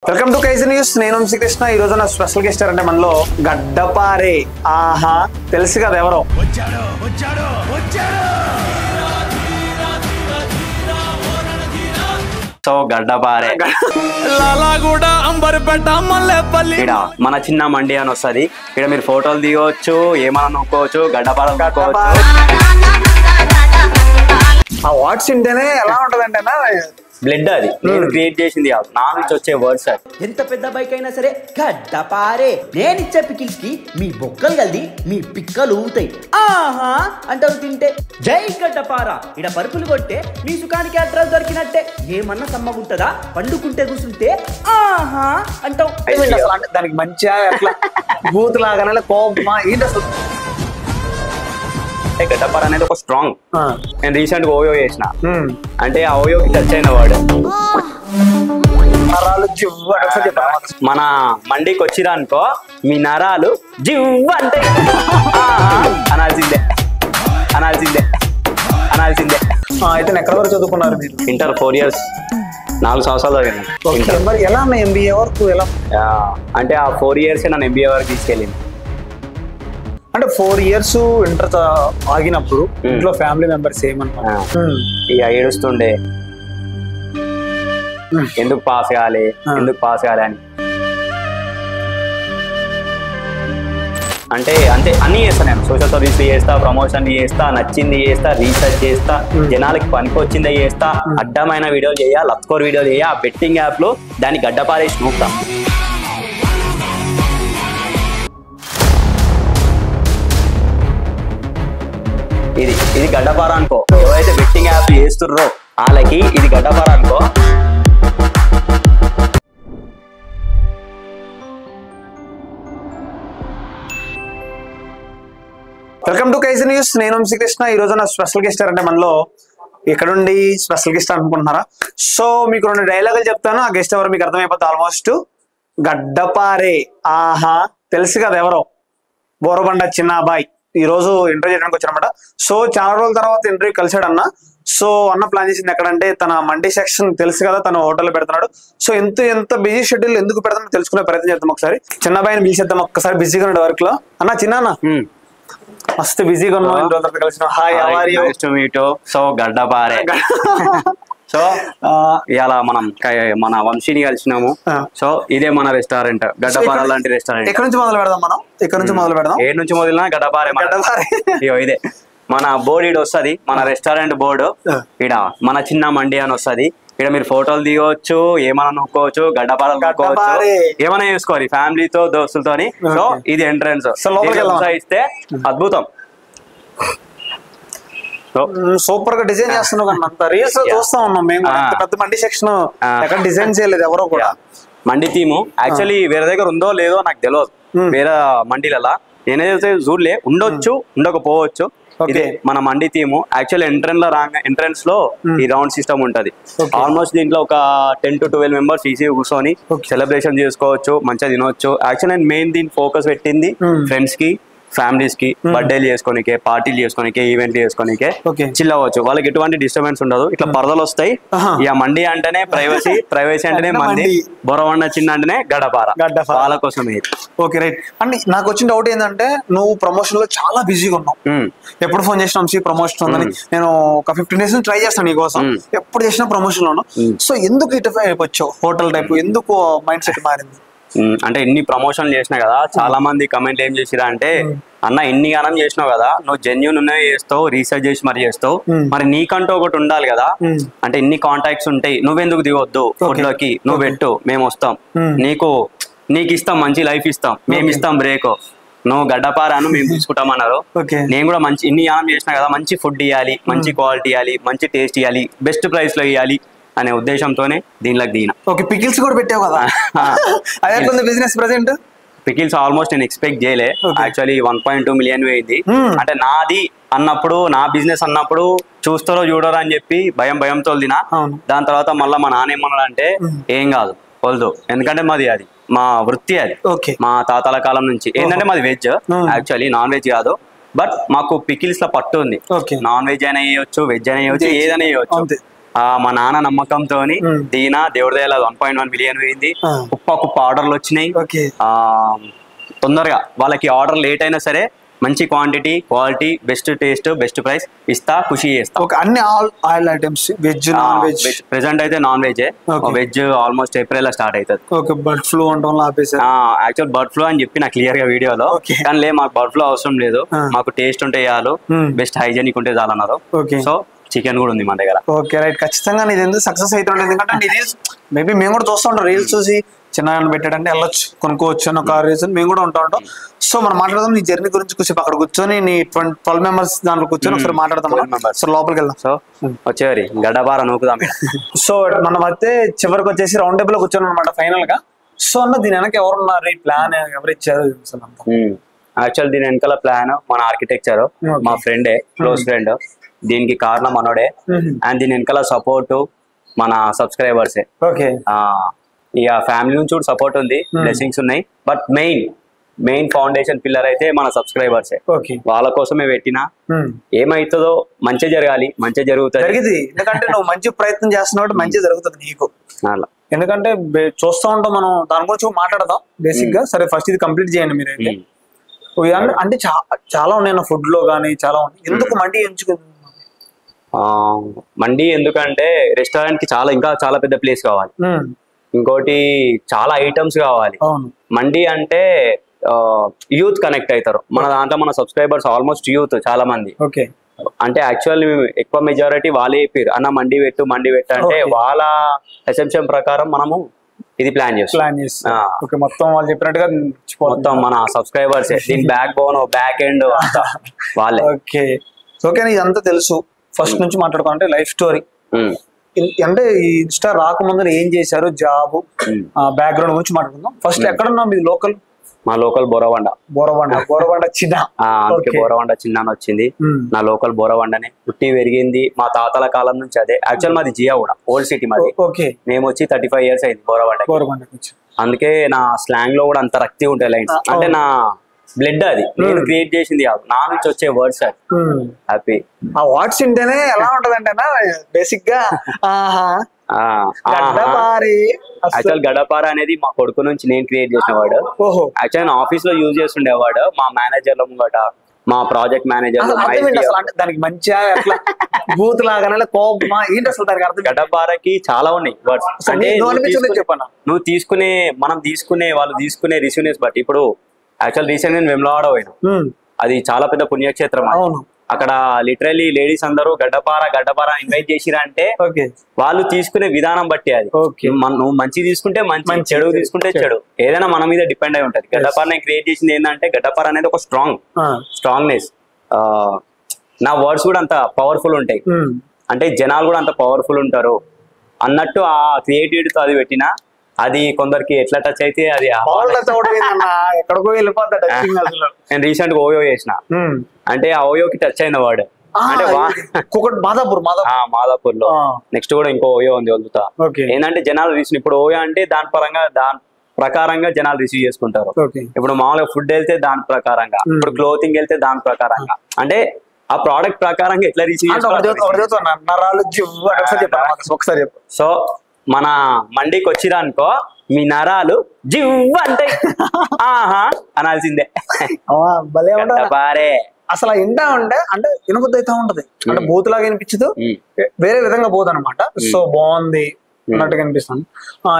Welcome to కైజీ news. నేను శ్రీకృష్ణ. ఈ రోజు నా స్పెషల్ గెస్ట్ అంటే మనలో గడ్డపారే. ఆహా, తెలుసు కదా ఎవరో. సో గడ్డపారే మన చిన్న మండి అని వస్తుంది. ఇక్కడ మీరు ఫోటోలు దిగవచ్చు, ఏమన్నా నొక్కోవచ్చు, గడ్డపార నొక్కోవచ్చు. ఆ వాట్స్ ఇంటేనే ఎలా ఉంటదంటే బ్లడ్ అది నేను క్రియేట్ చేసింది కాదు, నా నుంచి వచ్చే వర్డ్స్ అది. ఎంత పెద్ద బైక్ అయినా సరే గడ్డపారే. నేను ఇచ్చే పికిల్స్ కి మీ బొక్కలు కలిది మీ పిక్కలు ఊతాయి. ఆహా అంటారు తింటే. జై గడ్డపార. ఇడ పరుపులు కొట్టే మీ సుఖానికి అడ్రస్ దొరికినట్టే. ఏమన్నా సమ్మగుంటదా? పండుకుంటే కూర్చుంటే ఆహా అంటావు. అంటే దానికి మంచిగా ఎట్లా బూత్ లాగానే కోపమా ఏంటి అసలు? గడ్డపార అనేది ఒక స్ట్రాంగ్. నేను రీసెంట్ గా ఓయో చేసిన, అంటే ఆ ఓయోకి టచ్ అయిన వర్డ్ మన మండికి వచ్చిరా అనుకో, మీ నరాలు జివ్ అంటే అనాల్సిందే అనాల్సిందే అనాల్సిందే. అయితే ఎక్కడ వరకు చదువుకున్నారు మీరు? ఇంటర్ 4 years, 4 సంవత్సరాలు చదివాను. మరి ఎలా ఎంబీఏ వరకు ఎలా? అంటే ఆ 4 years నన్ను ఎంబీఏ వరకు తీసుకెళ్ళింది. అంటే 4 years ఇంటర్ ఆగినప్పుడు ఇంట్లో ఫ్యామిలీ మెంబర్స్ ఏమన్నారు? ఇక ఏడుస్తుండే, ఎందుకు పాస్ కావాలి ఎందుకు పాస్ కావాలి అని. అంటే అంతే అన్ని చేస్తా నేను. సోషల్ సర్వీస్ చేస్తా, ప్రమోషన్ చేస్తా, నచ్చింది చేస్తా, రీసెర్చ్ చేస్తా, జనాలకి పనికి వచ్చిందే చేస్తా, అడ్డమైన వీడియోలు చేయ, లత్కోర్ వీడియోలు చేయ, ఆ బెట్టింగ్ యాప్ లో దాన్ని గడ్డపారేసి నూపుతా. ఇది గడ్డపార అనుకో. ఎవరైతే బెట్టింగ్ యాప్ చేస్తుర్రో వాళ్ళకి ఇది గడ్డపార అనుకో. వెల్కమ్ టు కైజీ న్యూస్. నేను శ్రీకృష్ణ. ఈ రోజు నా స్పెషల్ గెస్ట్ అంటే మనలో ఇక్కడుండి స్పెషల్ గెస్ట్ అనుకుంటున్నారా? సో మీకు 2 డైలాగులు చెప్తాను, ఆ గెస్ట్ ఎవరు మీకు అర్థమైపోతుంది ఆల్మోస్ట్. గడ్డపారే. ఆహా, తెలుసు కదా ఎవరో. బోరబండ చిన్న అబ్బాయి ఈ రోజు ఇంటర్వ్యూ చేయడానికి వచ్చారనమాట. సో చాలా రోజుల తర్వాత ఇంటర్వ్యూ కలిసాడు అన్న. సో అన్న ప్లాన్ చేసింది ఎక్కడంటే తన మండీ సెక్షన్ తెలుసు కదా, తను హోటల్లో పెడుతున్నాడు. సో ఎంత బిజీ షెడ్యూల్ ఎందుకు పెడతానో తెలుసుకునే ప్రయత్నం చేద్దాం. ఒకసారి చిన్న అబ్బాయిని పిలిచేద్దాం. ఒక్కసారి బిజీగా ఉన్నాడు వర్క్ లో. అన్న చిన్న మస్తు బిజీగా ఉన్నావు, కలిసిన. Hi, how are you? Nice to meet you. So గడ్డపారే. సో ఇవాళ మనం మన వంశీని కలిసినాము. సో ఇదే మన రెస్టారెంట్, గడ్డపార లాంటి రెస్టారెంట్. ఎక్కడ నుంచి మొదలు పెడదాం మనం? ఇక్కడ నుంచి మొదలు పెడదాం. ఏ నుంచి మొదలైనా గడ్డపారే. ఇదే మన బోర్డు ఈడ వస్తుంది, మన రెస్టారెంట్ బోర్డు. ఈడ మన చిన్న మండి అని వస్తుంది. ఇక్కడ మీరు ఫోటోలు దిగవచ్చు, ఏమైనా నొక్కోవచ్చు, గడ్డపారలు నొక్కోవచ్చు, ఏమైనా చేసుకోవాలి ఫ్యామిలీతో, దోస్తులతోని. సో ఇది ఎంట్రన్స్. ఇస్తే అద్భుతం. సూపర్ గా డిజైన్ చేస్తున్నావు కదా, రీల్స్ చూస్తా ఉన్నాం మేము. పెద్ద మండీ సెక్షన్ ఎక్కడ డిజైన్ చేయలేదు ఎవరో కూడా. మండి థీము యాక్చువల్లీ వేరే దగ్గర ఉందో లేదో నాకు తెలియదు. వేరే మండీలలో నేనైతే చూడలే, ఉండొచ్చు ఉండకపోవచ్చు. ఇదే మన మండి థీము. యాక్చువల్ ఎంట్రన్స్ లో ఈ రౌండ్ సిస్టమ్ ఉంటది. ఆల్మోస్ట్ దీంట్లో ఒక 10 to 12 members ఈజీ కూర్చొని సెలబ్రేషన్ చేసుకోవచ్చు, మంచిగా తినవచ్చు. యాక్చువల్ నేను మెయిన్ దీని ఫోకస్ పెట్టింది ఫ్రెండ్స్ కి, ఫ్యామిలీస్ కి, బర్త్డేలు చేసుకోనికే, పార్టీలు చేసుకోనికే, ఈవెంట్లు చేసుకోనికే, చిల్ అవ్వచ్చు. వాళ్ళకి ఎటువంటి డిస్టర్బెన్స్ ఉండదు. ఇట్లా పరదలు వస్తాయి. ఇక మండి అంటేనే ప్రైవసీ, ప్రైవసీ అంటేనే మంది, బొరవండ చిన్న అంటేనే గడ్డపార. వాళ్ళ కోసం. Okay right. అండ్ నాకు వచ్చిన డౌట్ ఏంటంటే నువ్వు ప్రమోషన్ లో చాలా బిజీగా ఉన్నావు. ఎప్పుడు ఫోన్ చేసినా ప్రమోషన్ ఉందని, నేను ఒక 15 days నుంచి ట్రై చేస్తాను నీకోసం. ఎప్పుడు చేసినా ప్రమోషన్ లో ఉన్నావు. సో ఎందుకు ఇటు వచ్చావు హోటల్ టైప్? ఎందుకు మైండ్ సెట్ మారింది? అంటే ఎన్ని ప్రమోషన్లు చేసినా కదా, చాలా మంది కమెంట్లు ఏం చేసిరా అంటే, అన్న ఎన్ని గానం చేసినావు కదా, నువ్వు జెన్యూన్ ఉన్నవి చేస్తావు, రీసెర్చ్ చేసి మరి చేస్తావు, మరి నీకంటూ ఒకటి ఉండాలి కదా. అంటే ఎన్ని కాంటాక్ట్స్ ఉంటాయి, నువ్వెందుకు దిగొద్దు ఫుడ్ లోకి, నువ్వు పెట్టు, మేము వస్తాం, నీకు ఇస్తాం, మంచి లైఫ్ ఇస్తాం, మేము ఇస్తాం బ్రేక్, నువ్వు గడ్డపారాను మేము తీసుకుంటామన్నారు. నేను కూడా మంచి ఇన్ని గానం చేసినా కదా, మంచి ఫుడ్ ఇవ్వాలి, మంచి క్వాలిటీ ఇవ్వాలి, మంచి టేస్ట్ ఇవ్వాలి, బెస్ట్ ప్రైస్ లో ఇవ్వాలి అనే ఉద్దేశంతోనే దీనిలోకి దిగిన. ఓకే, పికిల్స్ కూడా పెట్టావు కదా, అదే బిజినెస్ ప్రెజెంట్. పికిల్స్ ఆల్మోస్ట్ నేను ఎక్స్పెక్ట్ చేయలే. యాక్చువల్లీ 1.2 million అయింది. అంటే నాది అన్నప్పుడు, నా బిజినెస్ అన్నప్పుడు చూస్తారో చూడరో అని చెప్పి భయంతో తినా. దాని తర్వాత మళ్ళీ మా నాన్న ఏమన్నాడు అంటే, ఏం కాదు వద్దు, ఎందుకంటే మాది అది మా వృత్తి, అది మా తాతల కాలం నుంచి. ఏంటంటే మాది వెజ్, యాక్చువల్లీ నాన్ వెజ్ కాదు. బట్ మాకు పికిల్స్ లో పట్టు ఉంది. నాన్ వెజ్ అయినా వేయవచ్చు, వెజ్ అయినా వేయవచ్చు, ఏదైనా వేయవచ్చు. మా నాన్న నమ్మకంతో దీనా దేవుడి దయల 1.1 మిలియన్ పోయింది. కుప్ప ఆర్డర్లు వచ్చినాయి. తొందరగా వాళ్ళకి ఆర్డర్ లేట్ అయినా సరే మంచి quantity, quality, best taste, best price ఇస్తా, ఖుషి చేస్తా. అన్ని all items, veg, non veg. Present అయితే non veg. Veg almost April లో స్టార్ట్ అవుతుంది. Bird flu actual bird flu అని చెప్పి నాకు క్లియర్ గా వీడియోలో, కానీ మాకు బర్డ్ ఫ్లూ అవసరం లేదు, మాకు టేస్ట్ ఉంటే చాలు, బెస్ట్ హైజెనిక్ ఉంటే చాలు అన్నారు. సో చికెన్ కూడా ఉంది మన దగ్గర. ఓకే రైట్, ఖచ్చితంగా ఇది ఎందుకు సక్సెస్ అవుతుంది, ఎందుకంటే రీల్స్ మేబీ మేము కూడా చూస్తూ ఉంటాం, రీల్స్ చూసి చిన్న పెట్టాడంటే వెళ్ళొచ్చు, కొనుక్కోవచ్చు అని ఒక రీజన్ మేము కూడా ఉంటాం. సో మనం మాట్లాడదాం నీ జర్నీ గురించి, కూర్చొని అక్కడ కూర్చొని నీ 12 మెంబర్స్ దాంట్లో కూర్చొని ఒకసారి మాట్లాడదాం. సో లోపలికి వెళ్దాం. సో వచ్చేవారి గడ్డపార నూకుదాం. సో మనం అయితే చివరికి వచ్చేసి రౌండ్ టేబుల్ లో కూర్చొని అనమాట ఫైనల్ గా. సో అన్న దీని వెనక ఎవరున్నారు, ఈ ప్లాన్ ఎవరు ఇచ్చారు? యాక్చువల్ దీని వెనకాల ప్లాన్ మన ఆర్కిటెక్చర్, మా ఫ్రెండే, క్లోజ్ ఫ్రెండ్. దీనికి కారణం మనోడే. అండ్ దీని వెనకాల సపోర్ట్ మన సబ్స్క్రైబర్సే. ఓకే, ఇక ఫ్యామిలీ నుంచి కూడా సపోర్ట్ ఉంది, బ్లెస్సింగ్స్ ఉన్నాయి. బట్ మెయిన్ ఫౌండేషన్ పిల్లర్ అయితే మన సబ్స్క్రైబర్సే. వాళ్ళ కోసమే పెట్టినా. ఏమైతుందో మంచి జరగాలి, మంచి జరుగుతుంది. ఎందుకంటే నువ్వు మంచి ప్రయత్నం చేస్తున్నావు, మంచి జరుగుతుంది నీకు. ఎందుకంటే చూస్తూ ఉంటాం మనం, దాని గురించి మాట్లాడదాం బేసిక్ గా. సరే ఫస్ట్ ఇది కంప్లీట్ చేయండి మీరైతే. అంటే చాలా ఉన్నాయి ఫుడ్ లో గానీ, చాలా ఉన్నాయి. ఎందుకు మండి ఎంచుకుంది? మండి ఎందుకంటే రెస్టారెంట్ కి ఇంకా చాలా పెద్ద ప్లేస్ కావాలి. ఇంకోటి చాలా ఐటమ్స్ కావాలి. మండి అంటే యూత్ కనెక్ట్ అవుతారు మన దాంట్లో. మన సబ్స్క్రైబర్స్ ఆల్మోస్ట్ యూత్ చాలా మంది. అంటే యాక్చువల్ ఎక్కువ మెజారిటీ వాళ్ళే చెప్పారు, అన్న మండి పెట్టు అంటే వాళ్ళ అసెంప్షన్ ప్రకారం మనము ఇది ప్లాన్ చేస్తాం. మొత్తం వాళ్ళు చెప్పినట్టుగా మొత్తం మన సబ్స్క్రైబర్స్, దీని బ్యాక్ బోన్, బ్యాక్ ఎండ్ వాళ్ళే. ఓకే, ఇదంతా తెలుసు. ఫస్ట్ నుంచి మాట్లాడుకోవాలంటే లైఫ్ స్టోరీ అంటే ఈ ఇన్స్టా రాకముందు ఏం చేశారు, జాబ్, బ్యాక్గ్రౌండ్ గురించి మాట్లాడుకుందాం. ఫస్ట్ ఎక్కడున్నా మీది? లోకల్? మా లోకల్ బోరవండ చిన్న. అందుకే బోరవండ చిన్న అని వచ్చింది. నా లోకల్ బోరవండనే పుట్టి పెరిగింది, మా తాతల కాలం నుంచి అదే. యాక్చువల్ మాది జియా కూడా, ఓల్డ్ సిటీ మాది. మేము వచ్చి 35 years అయింది బోరవండ. అందుకే నా స్లాంగ్ లో కూడా అంత రక్తి ఉంటాయి లైన్స్. అంటే నా బ్లడ్ అది, నేను క్రియేట్ చేసింది కాదు, నా నుంచి వచ్చే వర్డ్స్. అది హ్యాపీ. ఆ వర్డ్స్ వింటేనే ఎలా ఉంటది అంటే బేసిక్ గా యాక్చువల్ గడపార అనేది మా కొడుకు నుంచి నేను క్రియేట్ చేసిన వర్డ్. యాక్చువల్ ఆఫీస్ లో యూజ్ చేస్తుండే వర్డ్. మా మేనేజర్ల ముంగట, మా ప్రాజెక్ట్ మేనేజర్, దానికి మంచిగా బూత్ లాగా కోపమా ఏంటి అసలు దానికి అర్థం? గడ్డపారకి చాలా ఉన్నాయి వర్డ్స్. అంటే నువ్వు తీసుకునే, మనం తీసుకునే, వాళ్ళు తీసుకునే రిసీవ్నెస్ బట్టి. ఇప్పుడు యాక్చువల్ రీసెంట్ నేను వెమ్లవాడ పోయినా, అది చాలా పెద్ద పుణ్యక్షేత్రం. అక్కడ లిటరల్లీ లేడీస్ అందరూ గడ్డపార ఇన్వైట్ చేసిరా అంటే వాళ్ళు తీసుకునే విధానం బట్టి. అది నువ్వు మంచి తీసుకుంటే మంచి, చెడు తీసుకుంటే చెడు. ఏదైనా మన మీద డిపెండ్ అయి ఉంటది. గడ్డపార నేను క్రియేట్ చేసింది ఏంటంటే, గడ్డపార అనేది ఒక స్ట్రాంగ్నెస్. నా వర్డ్స్ కూడా అంత పవర్ఫుల్ ఉంటాయి, అంటే జనాలు కూడా అంత పవర్ఫుల్ ఉంటారు అన్నట్టు ఆ క్రియేటివిటీతో అది పెట్టినా. అది కొందరికి ఎట్లా టచ్ అయితే అది ఎక్కడికో వెళ్ళిపోతాడు. నేను రీసెంట్ గా ఓయో చేసిన, అంటే ఆ ఓయోకి టచ్ అయిన వర్డ్ అంటే మాదాపూర్ లో. నెక్స్ట్ కూడా ఇంకో ఓయో ఉంది వదులుతా. ఏంటంటే జనాలు రిసీవ్, ఇప్పుడు ఓయో అంటే దాని ప్రకారంగా జనాలు రిసీవ్ చేసుకుంటారు. ఇప్పుడు మామూలుగా ఫుడ్ వెళ్తే దాని ప్రకారంగా, ఇప్పుడు క్లోతింగ్ వెళ్తే దాని ప్రకారంగా, అంటే ఆ ప్రోడక్ట్ ప్రకారంగా ఎట్లా రిసీవ్ చేసుకోవాలి. సో మన మండికి వచ్చిరానుకో మీ నరాలు జివ్ అంటే ఆహా అనాల్సిందే. అసలు ఇంటా ఉంటే అంటే వినబుద్ధి అయితే ఉంటది, అంటే బూత్ లాగా వినిపించదు, వేరే విధంగా బోధ్ అనమాట. సో బాగుంది అన్నట్టుగా అనిపిస్తుంది.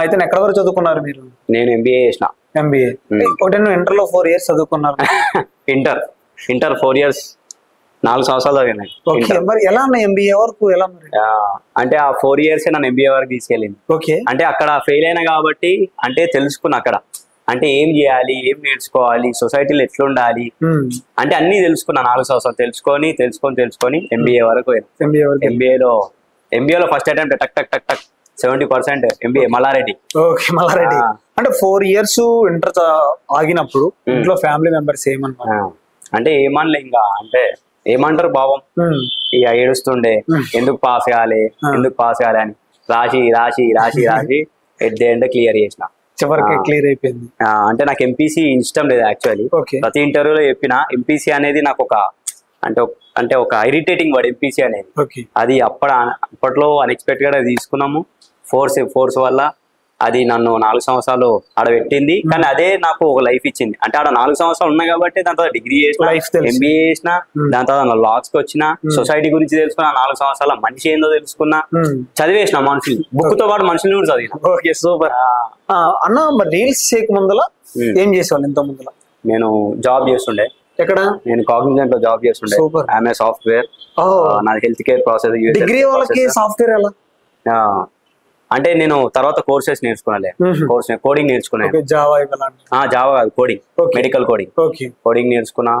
అయితే ఎక్కడ వరకు చదువుకున్నారు మీరు? నేను ఎంబీఏ చేసిన. ఎంబీఏ ఒకటే. ఇంటర్ లో 4 years చదువుకున్నారు? ఇంటర్ 4 years, 4 సంవత్సరాలు చదివినాయి. మరి ఎలా అన్న ఎంబీఏ వరకు ఎలా? అంటే ఆ 4 years నన్ను ఎంబీఏ వరకు తీసుకెళ్ళింది. అంటే అక్కడ ఫెయిల్ అయినా కాబట్టి, అంటే తెలుసుకున్నా అక్కడ, అంటే ఏం చేయాలి, ఏం నేర్చుకోవాలి, సొసైటీలో ఎట్లా ఉండాలి, అంటే అన్ని తెలుసుకున్నా. 4 సంవత్సరాలు తెలుసుకొని ఎంబీఏ వరకు. ఎంబీఏలో ఫస్ట్ అటెంప్ట్ టక్ టక్ టక్ టక్ 70% ఎంబీఏ మల్లారెడ్డి. అంటే 4 years ఇంటర్ ఆగినప్పుడు ఇంట్లో ఫ్యామిలీ మెంబర్స్ ఏమన్నారు? అంటే ఏమనలే ఇంకా, అంటే ఏమంటారు భావం, ఇక ఏడుస్తుండే ఎందుకు పాస్ కావాలి అని. రాసి ఎట్ ది ఎండ్ క్లియర్ చేసిన. చివరికి క్లియర్ అయిపోయింది. అంటే నాకు ఎంపీసీ ఇష్టం లేదు యాక్చువల్లీ. ప్రతి ఇంటర్వ్యూలో చెప్పిన ఎంపీసీ అనేది నాకు ఒక అంటే ఒక ఇరిటేటింగ్ వర్డ్ ఎంపీసీ అనేది. ఓకే. అది అప్పట్లో అన్ఎక్స్పెక్టెడ్ గా తీసుకున్నాము. ఫోర్స్ వల్ల అది నన్ను 4 సంవత్సరాలు ఆడ పెట్టింది. కానీ అదే నాకు ఒక లైఫ్ ఇచ్చింది. అంటే ఆడ 4 సంవత్సరాలు ఉన్నాయి కాబట్టి దాని తర్వాత డిగ్రీ చేసిన, MBA చేసిన, దాని తర్వాత లాస్ కి వచ్చిన, సొసైటీ గురించి తెలుసుకున్నా, 4 సంవత్సరాల మనిషి ఏందో తెలుసుకున్నా, చదివేసిన మనుషులు, బుక్ తో పాటు మనుషులు కూడా చదివిన. ఓకే, సూపర్ అన్న. మరి రీల్స్ చేయక ముందల ఏం చేసేవాళ్ళు? ఇంత ముందల నేను జాబ్ చేస్తుండే. ఎక్కడ? నేను కాగ్నిజెంట్ లో జాబ్ చేస్తుండే. ఆమె సాఫ్ట్వేర్, నాది హెల్త్ కేర్ ప్రాసెస్. డిగ్రీ వాళ్ళకి సాఫ్ట్వేర్ ఎలా? అంటే నేను తర్వాత కోర్సెస్ నేర్చుకున్నాలే. కోడింగ్ నేర్చుకున్నాను. జావా కాదు, కోడింగ్, మెడికల్ కోడింగ్ నేర్చుకున్నా.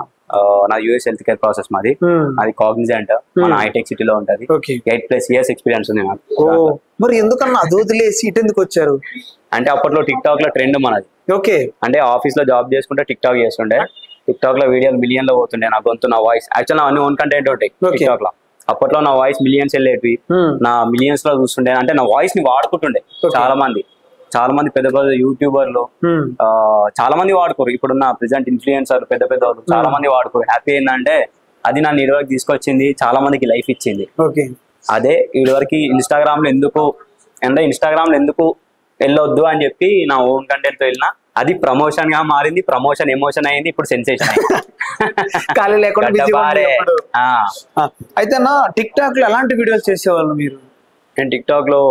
నా యూఎస్ హెల్త్ కేర్ ప్రాసెస్ మాది. అది కాగ్నిజెంట్, మన హైటెక్ సిటీలో ఉంటది. 8+ years ఎక్స్పీరియన్స్ ఉంది నాకు. మరి ఎందుకన్నా అది వదిలేసి ఇటు ఎందుకు వచ్చారు? అంటే అప్పట్లో టిక్ టాక్ లో ట్రెండ్ మనది. ఓకే. అంటే ఆఫీస్ లో జాబ్ చేసుకుంటే టిక్ టాక్ చేస్తుండే. టిక్ టాక్ లో వీడియోలు మిలియన్ లో పోతుండే. నా గొంతు, నా వాయిస్, యాక్చువల్ అన్ని ఓన్ కంటెంట్ ఉంటాయి టిక్ టాక్ లో. అప్పట్లో నా వాయిస్ మిలియన్స్ వెళ్ళేటివి. నా మిలియన్స్ లో చూస్తుండే. అంటే నా వాయిస్ ని వాడుకుంటుండే చాలా మంది పెద్ద పెద్ద యూట్యూబర్లు, చాలా మంది వాడుకోరు. ఇప్పుడున్న ప్రెసెంట్ ఇన్ఫ్లుయెన్సర్ పెద్ద వాళ్ళు చాలా మంది వాడుకోరు. హ్యాపీ ఏంటంటే అది నన్ను ఇదివరకు తీసుకొచ్చింది, చాలా మందికి లైఫ్ ఇచ్చింది. అదే ఇదివరకు ఇన్స్టాగ్రామ్ లో ఎందుకు వెళ్ళొద్దు అని చెప్పి నా ఓన్ కంటెంట్ తో వెళ్ళినా. అది ప్రమోషన్ గా మారింది. ప్రమోషన్ ఎమోషన్ అయింది. ఇప్పుడు సెన్సేషన్ ఖాళీ లేకుండా. అయితే నా టిక్ టాక్ లో ఎలాంటి వీడియోస్ చేసేవాళ్ళు మీరు? నేను టిక్ టాక్ లో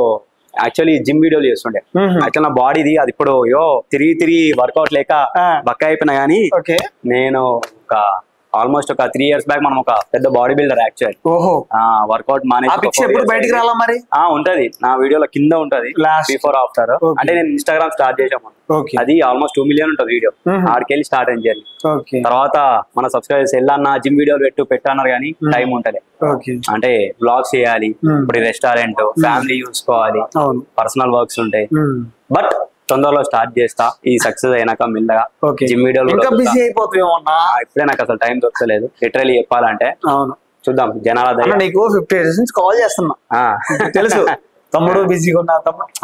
యాక్చువల్లీ జిమ్ వీడియోలు చేస్తుండే. యాక్చువల్ నా బాడీది అది ఇప్పుడు తిరిగి వర్కౌట్ లేక బక్క అయిపోయినా గానీ, నేను ఆల్మోస్ట్ ఒక 3 years బ్యాక్ మనం ఒక పెద్ద బాడీ బిల్డర్ యాక్చువల్. వర్కౌట్ బయటికి రాలా మరి? ఉంటది నా వీడియోలో కింద ఉంటది, బిఫోర్ ఆఫ్టర్. అంటే నేను ఇన్స్టాగ్రామ్ స్టార్ట్ చేసాము. అది ఆల్మోస్ట్ 2 million ఉంటుంది వీడియో. ఆడికెళ్ళి స్టార్ట్ అయింది జర్నీ. తర్వాత మన సబ్స్క్రైబర్స్ వెళ్ళన్నా జిమ్ వీడియోలు పెట్టన్నారు కానీ టైం ఉంటది. అంటే బ్లాగ్స్ చేయాలి, ఇప్పుడు రెస్టారెంట్, ఫ్యామిలీ చూసుకోవాలి, పర్సనల్ వర్క్స్ ఉంటాయి. బట్ తొందరలో స్టార్ట్ చేస్తా. ఈ సక్సెస్ అయినాక మెల్లగా జిమ్ వీడియోలు. ఇప్పుడే నాకు అసలు టైం దొరకలేదు లిటరలీ చెప్పాలంటే. చూద్దాం జనాల దగ్గర. నీకు 50 days నుంచి కాల్ చేస్తున్నా, తెలుసు తమ్ముడు బిజీగా ఉన్నా.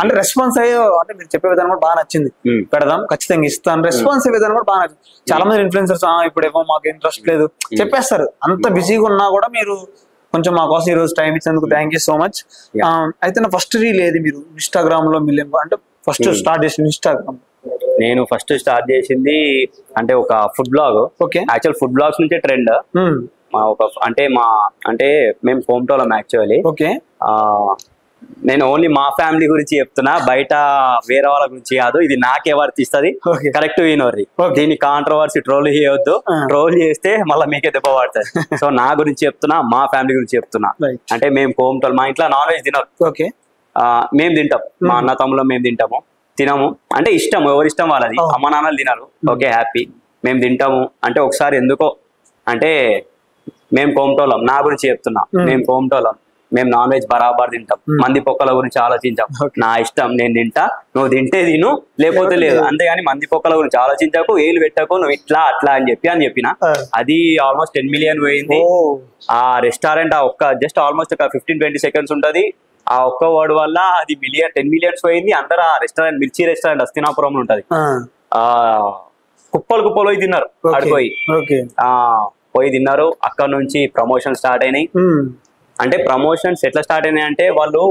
అంటే రెస్పాన్స్ అయ్యో, అంటే మీరు చెప్పే విధానం కూడా బాగా నచ్చింది. పెడదాం, ఖచ్చితంగా ఇస్తాను. రెస్పాన్స్ అయ్యే విధానం కూడా బాగా నచ్చింది. చాలా మంది ఇన్ఫ్లుయెన్సర్స్ ఇప్పుడేమో మాకు ఇంట్రెస్ట్ లేదు చెప్పేస్తారు. అంత బిజీగా ఉన్నా కూడా మీరు కొంచెం మా కోసం ఈ రోజు టైం ఇచ్చినందుకు థ్యాంక్ యూ సో మచ్. అయితే నా ఫస్ట్ రీల్ ఏది మీరు ఇన్స్టాగ్రామ్ లో అంటే ఫస్ట్ స్టార్ట్ చేసింది ఇన్స్టాగ్రామ్? నేను ఫస్ట్ స్టార్ట్ చేసింది అంటే ఒక food blog. Actual food blogs నుంచే ట్రెండ్. అంటే మేము హోమ్ టౌన్ యాక్చువల్లీ. నేను ఓన్లీ మా ఫ్యామిలీ గురించి చెప్తున్నా, బయట వేరే వాళ్ళ గురించి కాదు. ఇది నాకే వర్తిస్తుంది, కరెక్ట్ వినోర్రి. దీన్ని కాంట్రవర్సీ ట్రోల్ చేయవద్దు. ట్రోల్ చేస్తే మళ్ళీ మీకే దెబ్బ పడుతుంది. సో నా గురించి చెప్తున్నా, మా ఫ్యామిలీ గురించి చెప్తున్నా. అంటే మేము హోమ్ టౌన్, మా ఇంట్లో నాన్ వెజ్ తినరు. మేము తింటాం, మా అన్న తమ్ముళ్ళు మేము తినము. అంటే ఇష్టం, ఎవరి ఇష్టం వాళ్ళది. అమ్మ నాన్నలు తినరు, ఓకే హ్యాపీ. మేము తింటాము. అంటే ఒకసారి ఎందుకో అంటే మేము కోమటోళ్ళం, నా గురించి చెప్తున్నా, మేము కోమటోళ్ళం, మేము నాన్ వెజ్ బరాబర్ తింటాం. మంది పొక్కల గురించి ఆలోచించాం. నా ఇష్టం, నేను తింటా, నువ్వు తింటే తిను, లేకపోతే లేదు. అంతేగాని మంది పొక్కల గురించి ఆలోచించకు, ఏలు పెట్టకు, నువ్వు ఇట్లా అట్లా అని చెప్పిన. అది ఆల్మోస్ట్ 10 million పోయింది. ఆ రెస్టారెంట్ జస్ట్ ఆల్మోస్ట్ ఒక 15-20 seconds ఉంటది. ఆ ఒక్క వర్డ్ వల్ల అది 10 millions పోయింది. అందరూ ఆ రెస్టారెంట్, మిర్చి రెస్టారెంట్ అస్తినాపురం ఉంటది, కుప్పలు పోయి తిన్నారు. పోయి తిన్నారు. అక్కడ నుంచి ప్రమోషన్ స్టార్ట్ అయినాయి. అంటే ప్రమోషన్స్ ఎట్లా స్టార్ట్ అయినాయి అంటే, వాళ్ళు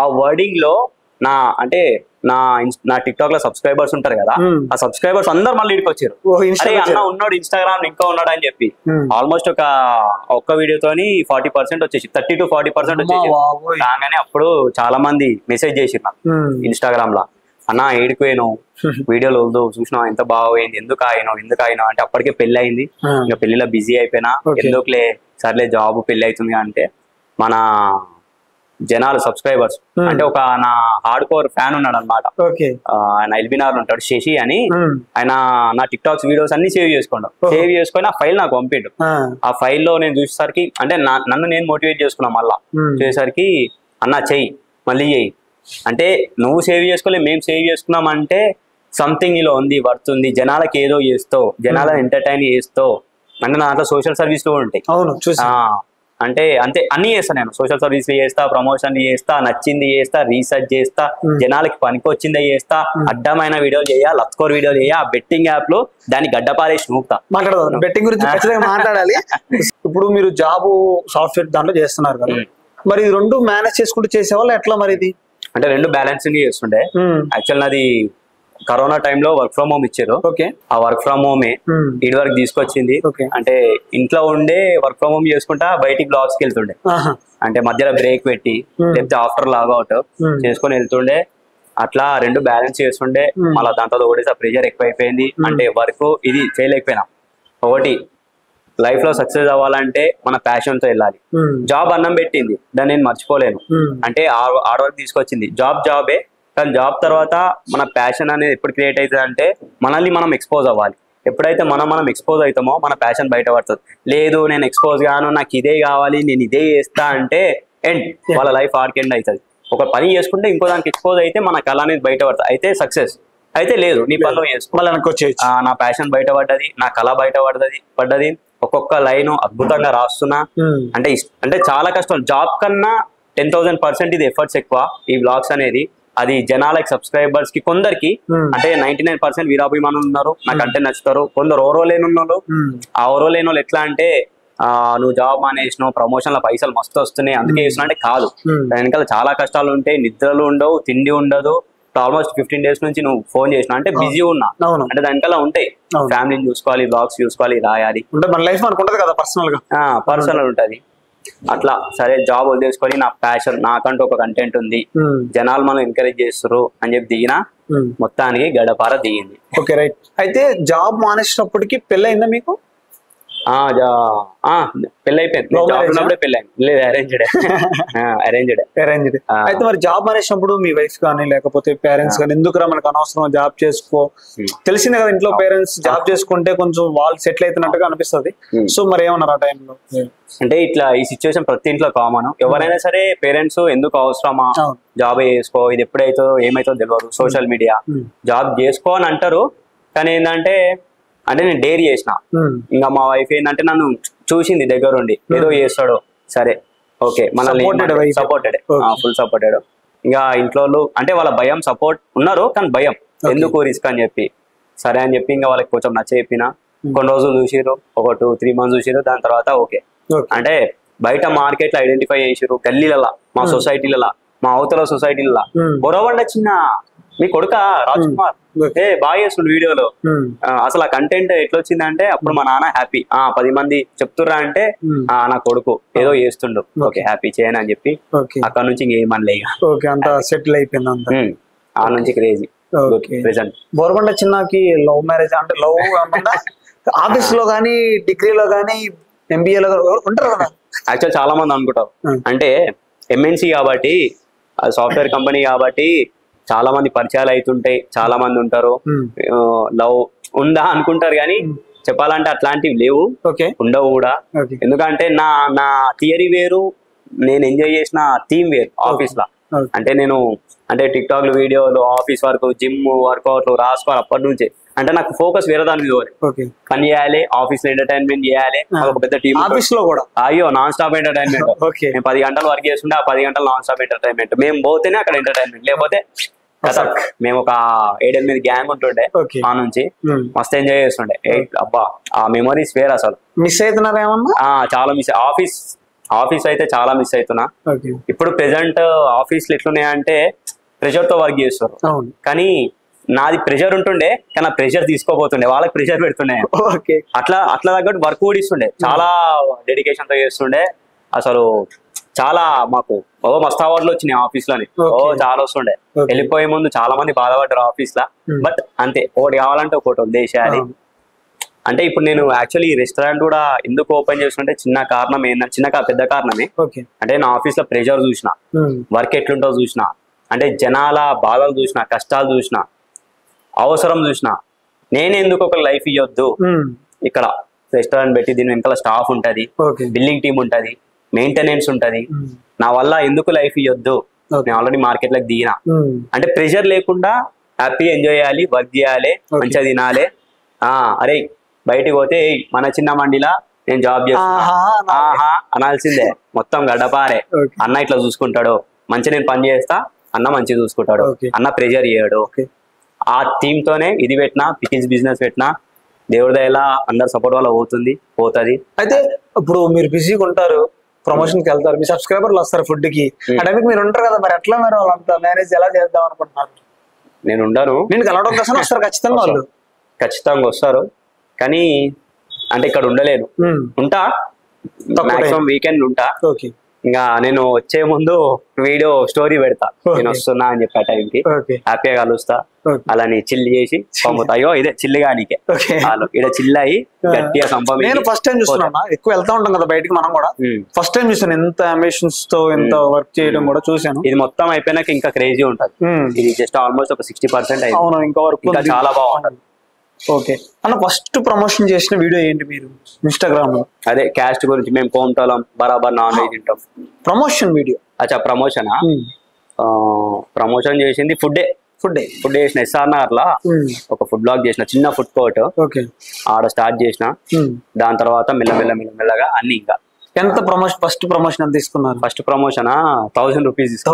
ఆ వర్డింగ్ లో నా టిక్ టాక్ లో సబ్స్క్రైబర్స్ ఉంటారు కదా, ఆ సబ్స్క్రైబర్స్ అందరు మళ్ళీ ఇక్కడికి వచ్చారు. అరే అన్న ఉన్నాడు ఇన్స్టాగ్రామ్ ఇంకా ఉన్నాడు అని చెప్పి. ఆల్మోస్ట్ ఒక్క వీడియోతోని 40% వచ్చేసి, 30 to 40% వచ్చేసి. కాగానే అప్పుడు చాలా మంది మెసేజ్ చేసిరు ఇన్స్టాగ్రామ్ లా, అన్న ఏడిపోయాను, వీడియోలు వద్దు, చూసినా ఎంత బాగోయింది, ఎందుకు ఆయన అంటే అప్పటికే పెళ్లి అయింది. ఇంకా పెళ్లిలో బిజీ అయిపోయినా, ఎందుకులే సర్లే జాబ్ పెళ్లి అవుతుంది అంటే మన జనాలు సబ్స్క్రైబర్స్ అంటే ఒక నా హార్డ్ కోర్ ఫ్యాన్ ఉన్నాడు అనమాట. ఆయన ఎల్బినార్ ఉంటాడు, శశి అని. ఆయన నా టిక్ టాక్స్ వీడియోస్ అన్ని సేవ్ చేసుకొని ఆ ఫైల్ నాకు పంపిండు. ఆ ఫైల్లో నేను చూసేసరికి అంటే నన్ను నేను మోటివేట్ చేసుకున్నా. మళ్ళా చూసేసరికి అన్న చెయ్యి, మళ్ళీ చెయ్యి అంటే, నువ్వు సేవ్ చేసుకోలే మేము సేవ్ చేసుకున్నాం అంటే సంథింగ్ ఇలా ఉంది, వర్త్ ఉంది. జనాలకి ఏదో చేస్తావు, జనాలను ఎంటర్టైన్ చేస్తావు. అంటే నా దాంట్లో సోషల్ సర్వీస్ కూడా ఉంటాయి. అంటే అంతే అన్ని చేస్తా నేను. సోషల్ సర్వీస్ చేస్తా, ప్రమోషన్ చేస్తా, నచ్చింది చేస్తా, రీసెర్చ్ చేస్తా, జనాలకి పనికి వచ్చిందే చేస్తా, అడ్డమైన వీడియోలు చేయ, లత్కోర్ వీడియోలు చేయ. బెట్టింగ్ యాప్ లో దాన్ని గడ్డపారేసి నూపుతా. బెట్టింగ్ గురించి మాట్లాడాలి. ఇప్పుడు మీరు జాబ్ సాఫ్ట్వేర్ దాంట్లో చేస్తున్నారు కదా, మరి ఇది రెండు మేనేజ్ చేసుకుంటూ చేసేవాళ్ళు ఎట్లా మరి ఇది? అంటే రెండు బ్యాలెన్సింగ్ చేస్తుండే. యాక్చువల్ నాది కరోనా టైంలో వర్క్ ఫ్రమ్ హోమ్ ఇచ్చారు. ఓకే. ఆ వర్క్ ఫ్రమ్ హోమే ఇటు వరకు తీసుకొచ్చింది. అంటే ఇంట్లో ఉండే వర్క్ ఫ్రమ్ హోమ్ చేసుకుంటా బయటికి బ్లాగ్స్ కి వెళ్తుండే. అంటే మధ్యలో బ్రేక్ పెట్టి లేకపోతే ఆఫ్టర్ లాగౌట్ చేసుకొని వెళ్తుండే. అట్లా రెండు బ్యాలెన్స్ చేస్తుండే. మళ్ళీ దాంతో ఒకటి ప్రెషర్ ఎక్కువైపోయింది. అంటే వర్క్ ఇది చేయలేకపోయినా. ఒకటి లైఫ్ లో సక్సెస్ అవ్వాలంటే మన ప్యాషన్ తో వెళ్ళాలి. జాబ్ అన్నం పెట్టింది, దాన్ని నేను మర్చిపోలేను. అంటే హార్డ్ వర్క్ తీసుకొచ్చింది. జాబే, కానీ జాబ్ తర్వాత మన ప్యాషన్ అనేది ఎప్పుడు క్రియేట్ అవుతుంది అంటే మనల్ని మనం ఎక్స్పోజ్ అవ్వాలి. ఎప్పుడైతే మనం ఎక్స్పోజ్ అవుతామో మన ప్యాషన్ బయట పడుతుంది. లేదు నేను ఎక్స్పోజ్ గాను, నాకు ఇదే కావాలి, నేను ఇదే చేస్తా అంటే ఎండ్, వాళ్ళ లైఫ్ ఆర్క్ ఎండ్ అవుతుంది. ఒక పని చేసుకుంటే ఇంకో దానికి ఎక్స్పోజ్ అయితే మన కళ అనేది బయట పడుతుంది, అయితే సక్సెస్. అయితే లేదు, నీ పనిలో చేసుకో, నా ప్యాషన్ బయట పడ్డది, నా కళ బయట పడ్డది. ఒక్కొక్క లైన్ అద్భుతంగా రాస్తున్నా. అంటే చాలా కష్టం. జాబ్ కన్నా 10,000% ఇది ఎఫర్ట్స్ ఎక్కువ ఈ బ్లాగ్స్ అనేది. అది జనాలకి, సబ్స్క్రైబర్స్ కి, కొందరికి అంటే 99% వీరాభిమానులు ఉన్నారు, నాకు అంటే నచ్చుతారు. కొందరు ఓరో లేని వాళ్ళు. ఆ ఓరో లేని వాళ్ళు ఎట్లా అంటే నువ్వు జాబ్ మానేసినావు, ప్రమోషన్ల పైసలు మస్తు వస్తున్నాయి అందుకే చేస్తున్నా అంటే కాదు. దాని వెనకాల చాలా కష్టాలు ఉంటాయి. నిద్రలు ఉండవు, తిండి ఉండదు. ఆల్మోస్ట్ 15 days నుంచి నువ్వు ఫోన్ చేసినా అంటే బిజీ ఉన్నా అంటే దానికల్లా ఉంటాయి. ఫ్యామిలీని చూసుకోవాలి, బ్లాగ్స్ చూసుకోవాలి, రాయాలి, మన లైఫ్ అనుకుంటది కదా పర్సనల్ ఉంటది. అట్లా సరే జాబ్ వదిలేసుకొని నా ప్యాషన్, నాకంటూ ఒక కంటెంట్ ఉంది, జనాలు మనం ఎంకరేజ్ చేస్తారు అని చెప్పి దిగినా. మొత్తానికి గడపార దిగింది. Okay, right. అయితే జాబ్ మానేసినప్పటికి పెళ్ళి అయిందా మీకు? పెళ్ళి అయిపోయింది. పెళ్ళి లేదు, అరేంజ్డ్. అయితే మరి జాబ్ మానేసినప్పుడు మీ వైఫ్ కానీ లేకపోతే పేరెంట్స్ కానీ ఎందుకురా మనకు అనవసరం జాబ్ చేసుకో, తెలిసిందే కదా ఇంట్లో పేరెంట్స్ జాబ్ చేసుకుంటే కొంచెం వాళ్ళు సెటిల్ అవుతున్నట్టుగా అనిపిస్తుంది. సో మరి ఏమన్నారు ఆ టైంలో? అంటే ఇట్లా ఈ సిచ్యువేషన్ ప్రతి ఇంట్లో కామన్. ఎవరైనా సరే పేరెంట్స్ ఎందుకు అవసరమా, జాబ్ చేసుకో, ఇది ఎప్పుడైతే ఏమైతే తెలియదు, సోషల్ మీడియా, జాబ్ చేసుకో అని అంటారు. కానీ ఏంటంటే నేను డేర్ చేసిన. ఇంకా మా వైఫ్ ఏంటంటే నన్ను చూసింది దగ్గరుండి, ఏదో చేస్తాడు, సరే ఓకే, మనల్ని సపోర్టెడ్, ఫుల్ సపోర్టెడ్. ఇంకా ఇంట్లో అంటే వాళ్ళ భయం, సపోర్ట్ ఉన్నారు కానీ భయం, ఎందుకు రిస్క్ అని చెప్పి సరే అని చెప్పి ఇంకా వాళ్ళకి కొంచెం నచ్చ చెప్పిన. కొన్ని రోజులు చూసిరు, ఒక 2-3 months చూసిరు. దాని తర్వాత ఓకే అంటే బయట మార్కెట్ లో ఐడెంటిఫై చేసిరు. గల్లీలలో, మా సొసైటీలలో, మా అవతల సొసైటీలలో బొరవండ చిన్న మీ కొడుక రాజ్ కుమార్ బాగా చేస్తుండు వీడియోలో. అసలు ఆ కంటెంట్ ఎట్లా వచ్చిందంటే అప్పుడు మా నాన్న హ్యాపీ. 10 మంది చెప్తుర్రా అంటే నా కొడుకు ఏదో చేస్తుండు, ఓకే హ్యాపీ చేయను అని చెప్పి అక్కడ నుంచి ఇంకేమనలే. సెటిల్ అయిపోయింది. ఆ నుంచి క్రేజీ. ప్రెసెంట్ బోర్బండ చిన్నకి లవ్ మ్యారేజ్ అంటే లవ్ ఆఫీస్ లో గానీ, డిగ్రీలో గానీ, MBA లో ఉంటారు కదా. యాక్చువల్ చాలా మంది అనుకుంటారు అంటే MNC కాబట్టి, సాఫ్ట్వేర్ కంపెనీ కాబట్టి చాలా మంది పరిచయాలు అవుతుంటాయి, చాలా మంది ఉంటారు, లవ్ ఉందా అనుకుంటారు. కానీ చెప్పాలంటే అట్లాంటివి లేవు, ఉండవు కూడా. ఎందుకంటే నా థియరీ వేరు, నేను ఎంజాయ్ చేసిన థీమ్ వేరు ఆఫీస్ లో. అంటే నేను టిక్ టాక్ వీడియోలు, ఆఫీస్ వర్క్, జిమ్ వర్కౌట్లు రాసుకోవాలి అప్పటి నుంచే. అంటే నాకు ఫోకస్ వేరే దాని మీద పని చేయాలి, ఆఫీస్ లో ఎంటర్టైన్మెంట్ చేయాలి, ఒక పెద్ద టీమ్. ఆఫీస్ లో కూడా అయ్యో నాన్ స్టాప్ ఎంటర్టైన్మెంట్. మేము 10 గంటలు వర్క్ చేస్తుంటే ఆ 10 గంటలు నాన్ స్టాప్ ఎంటర్టైన్మెంట్. మేము పోతేనే అక్కడ ఎంటర్టైన్మెంట్, లేకపోతే మేము ఒక 7-8 గ్యాంగ్ ఉంటుండే. ఆ నుంచి మస్తు ఎంజాయ్ చేస్తుండే. అబ్బా ఆ మెమరీస్ వేరు. అసలు మిస్ అవుతున్నారా ఏమన్నా? చాలా మిస్. ఆఫీస్ అయితే చాలా మిస్ అవుతున్నా. ఇప్పుడు ప్రెసెంట్ ఆఫీస్ లో ఎట్లున్నాయంటే ప్రెషర్ తో వర్క్ చేస్తారు. కానీ నాది ప్రెషర్ ఉంటుండే, కానీ ప్రెషర్ తీసుకోబోతుండే, వాళ్ళకి ప్రెషర్ పెడుతుండే. అట్లా తగ్గట్టు వర్క్ కూడా ఇస్తుండే, చాలా డెడికేషన్ తో చేస్తుండే. అసలు చాలా మాకు మస్తు అవార్డులు వచ్చినాయి ఆఫీస్ లోని, చాలా వస్తుండే. వెళ్ళిపోయే ముందు చాలా మంది బాధపడ్డారు ఆఫీస్ లా. బట్ అంతే, ఒకటి కావాలంటే ఒకటి వదిలేసేయాలి. అంటే ఇప్పుడు నేను యాక్చువల్లీ ఈ రెస్టారెంట్ కూడా ఎందుకు ఓపెన్ చేస్తుంటే చిన్న కారణం ఏంటంటే, పెద్ద కారణమే. అంటే నా ఆఫీస్ లో ప్రెషర్ చూసిన, వర్క్ ఎట్లుంటో చూసిన, అంటే జనాల బాధలు చూసిన, కష్టాలు చూసిన, అవసరం చూసిన. నేనే ఎందుకు ఒక లైఫ్ ఇవ్వద్దు, ఇక్కడ రెస్టారెంట్ పెట్టి దీని వెనకాల స్టాఫ్ ఉంటది, బిల్డింగ్ టీమ్ ఉంటది, మెయింటెనెన్స్ ఉంటది, నా వల్ల ఎందుకు లైఫ్ ఇవ్వద్దు. నేను ఆల్రెడీ మార్కెట్ లోకి దిగిన. అంటే ప్రెషర్ లేకుండా హ్యాపీగా ఎంజాయ్ చేయాలి, వర్క్ చేయాలి, మంచిగా తినాలి. అరే బయటికి పోతే మన చిన్న మండిలా నేను జాబ్ చేస్తున్నా అనాల్సిందే. మొత్తం గడ్డపారే. అన్న ఇట్లా చూసుకుంటాడు, మంచి నేను పని చేస్తా, అన్న మంచిగా చూసుకుంటాడు, అన్న ప్రెషర్ చేయడు. ఆ థీమ్ తోనే ఇది పెట్టినా, పికిల్స్ బిజినెస్ పెట్టినా, దేవుడి దయలా అందరు సపోర్ట్ వల్ల పోతుంది. అయితే ఇప్పుడు మీరు బిజీగా ఉంటారు, ప్రమోషన్ కి వెళ్తారు, మీ సబ్స్క్రైబర్లు వస్తారు ఫుడ్ కి, ఆ టైంకి మీరు ఉంటారు కదా, మరి ఎట్లా మీరు వాళ్ళంతా మేనేజ్ ఎలా చేద్దాం అనుకుంటున్నారు? నేను ఉండను, నేను కలవడం కోసం వస్తారు ఖచ్చితంగా వాళ్ళు. ఖచ్చితంగా వస్తారు, కానీ అంటే ఇక్కడ ఉండలేను. ఉంటా, మాక్సిమం వీకెండ్ ఉంటా. ఓకే. ఇంకా నేను వచ్చే ముందు వీడియో స్టోరీ పెడతా, నేను వస్తున్నా అని చెప్పి ఆ టైంకి హ్యాపీగా కలుస్తా, అలాని చిల్లి చేసి పంపుతా. అయ్యో ఇదే చిల్లి కానీకే వాళ్ళు ఇక్కడ చిల్లి అయ్యి గట్టిగా సంపం. నేను ఫస్ట్ టైం చూస్తున్నా, ఎక్కువ వెళ్తా ఉంటాం కదా బయటికి మనం కూడా, ఫస్ట్ టైం చూసాను ఎంత అంబిషన్స్ తో ఎంత వర్క్ చేయడం కూడా చూసాను. ఇది మొత్తం అయిపోయినాక ఇంకా క్రేజీ ఉంటది, ఇది జస్ట్ ఆల్మోస్ట్ ఒక 60% అయింది. అవును, ఇంకా వర్క్ ఇంకా చాలా బాగుంటది. ఓకే అన్న, ఫస్ట్ ప్రమోషన్ చేసిన వీడియో ఏంటి మీరు ఇన్స్టాగ్రామ్ లో? అదే క్యాస్ట్ గురించి, మేము కోమటోలం బరాబర్ నాన్ వెజ్ తింటాం. Promotion video? అచ్చా ప్రమోషన్, ప్రమోషన్ చేసింది ఫుడ్ చేసిన SR లా ఒక ఫుడ్ బ్లాగ్ చేసిన, చిన్న ఫుడ్ కోర్ట్ ఆడ స్టార్ట్ చేసిన. దాని తర్వాత మెల్లమెల్లగా అన్ని. ఇంకా ఎంత ప్రమోషన్, ఫస్ట్ ప్రమోషన్ ఎంత తీసుకున్నారు? ఫస్ట్ ప్రమోషన్ 1000 రూపీస్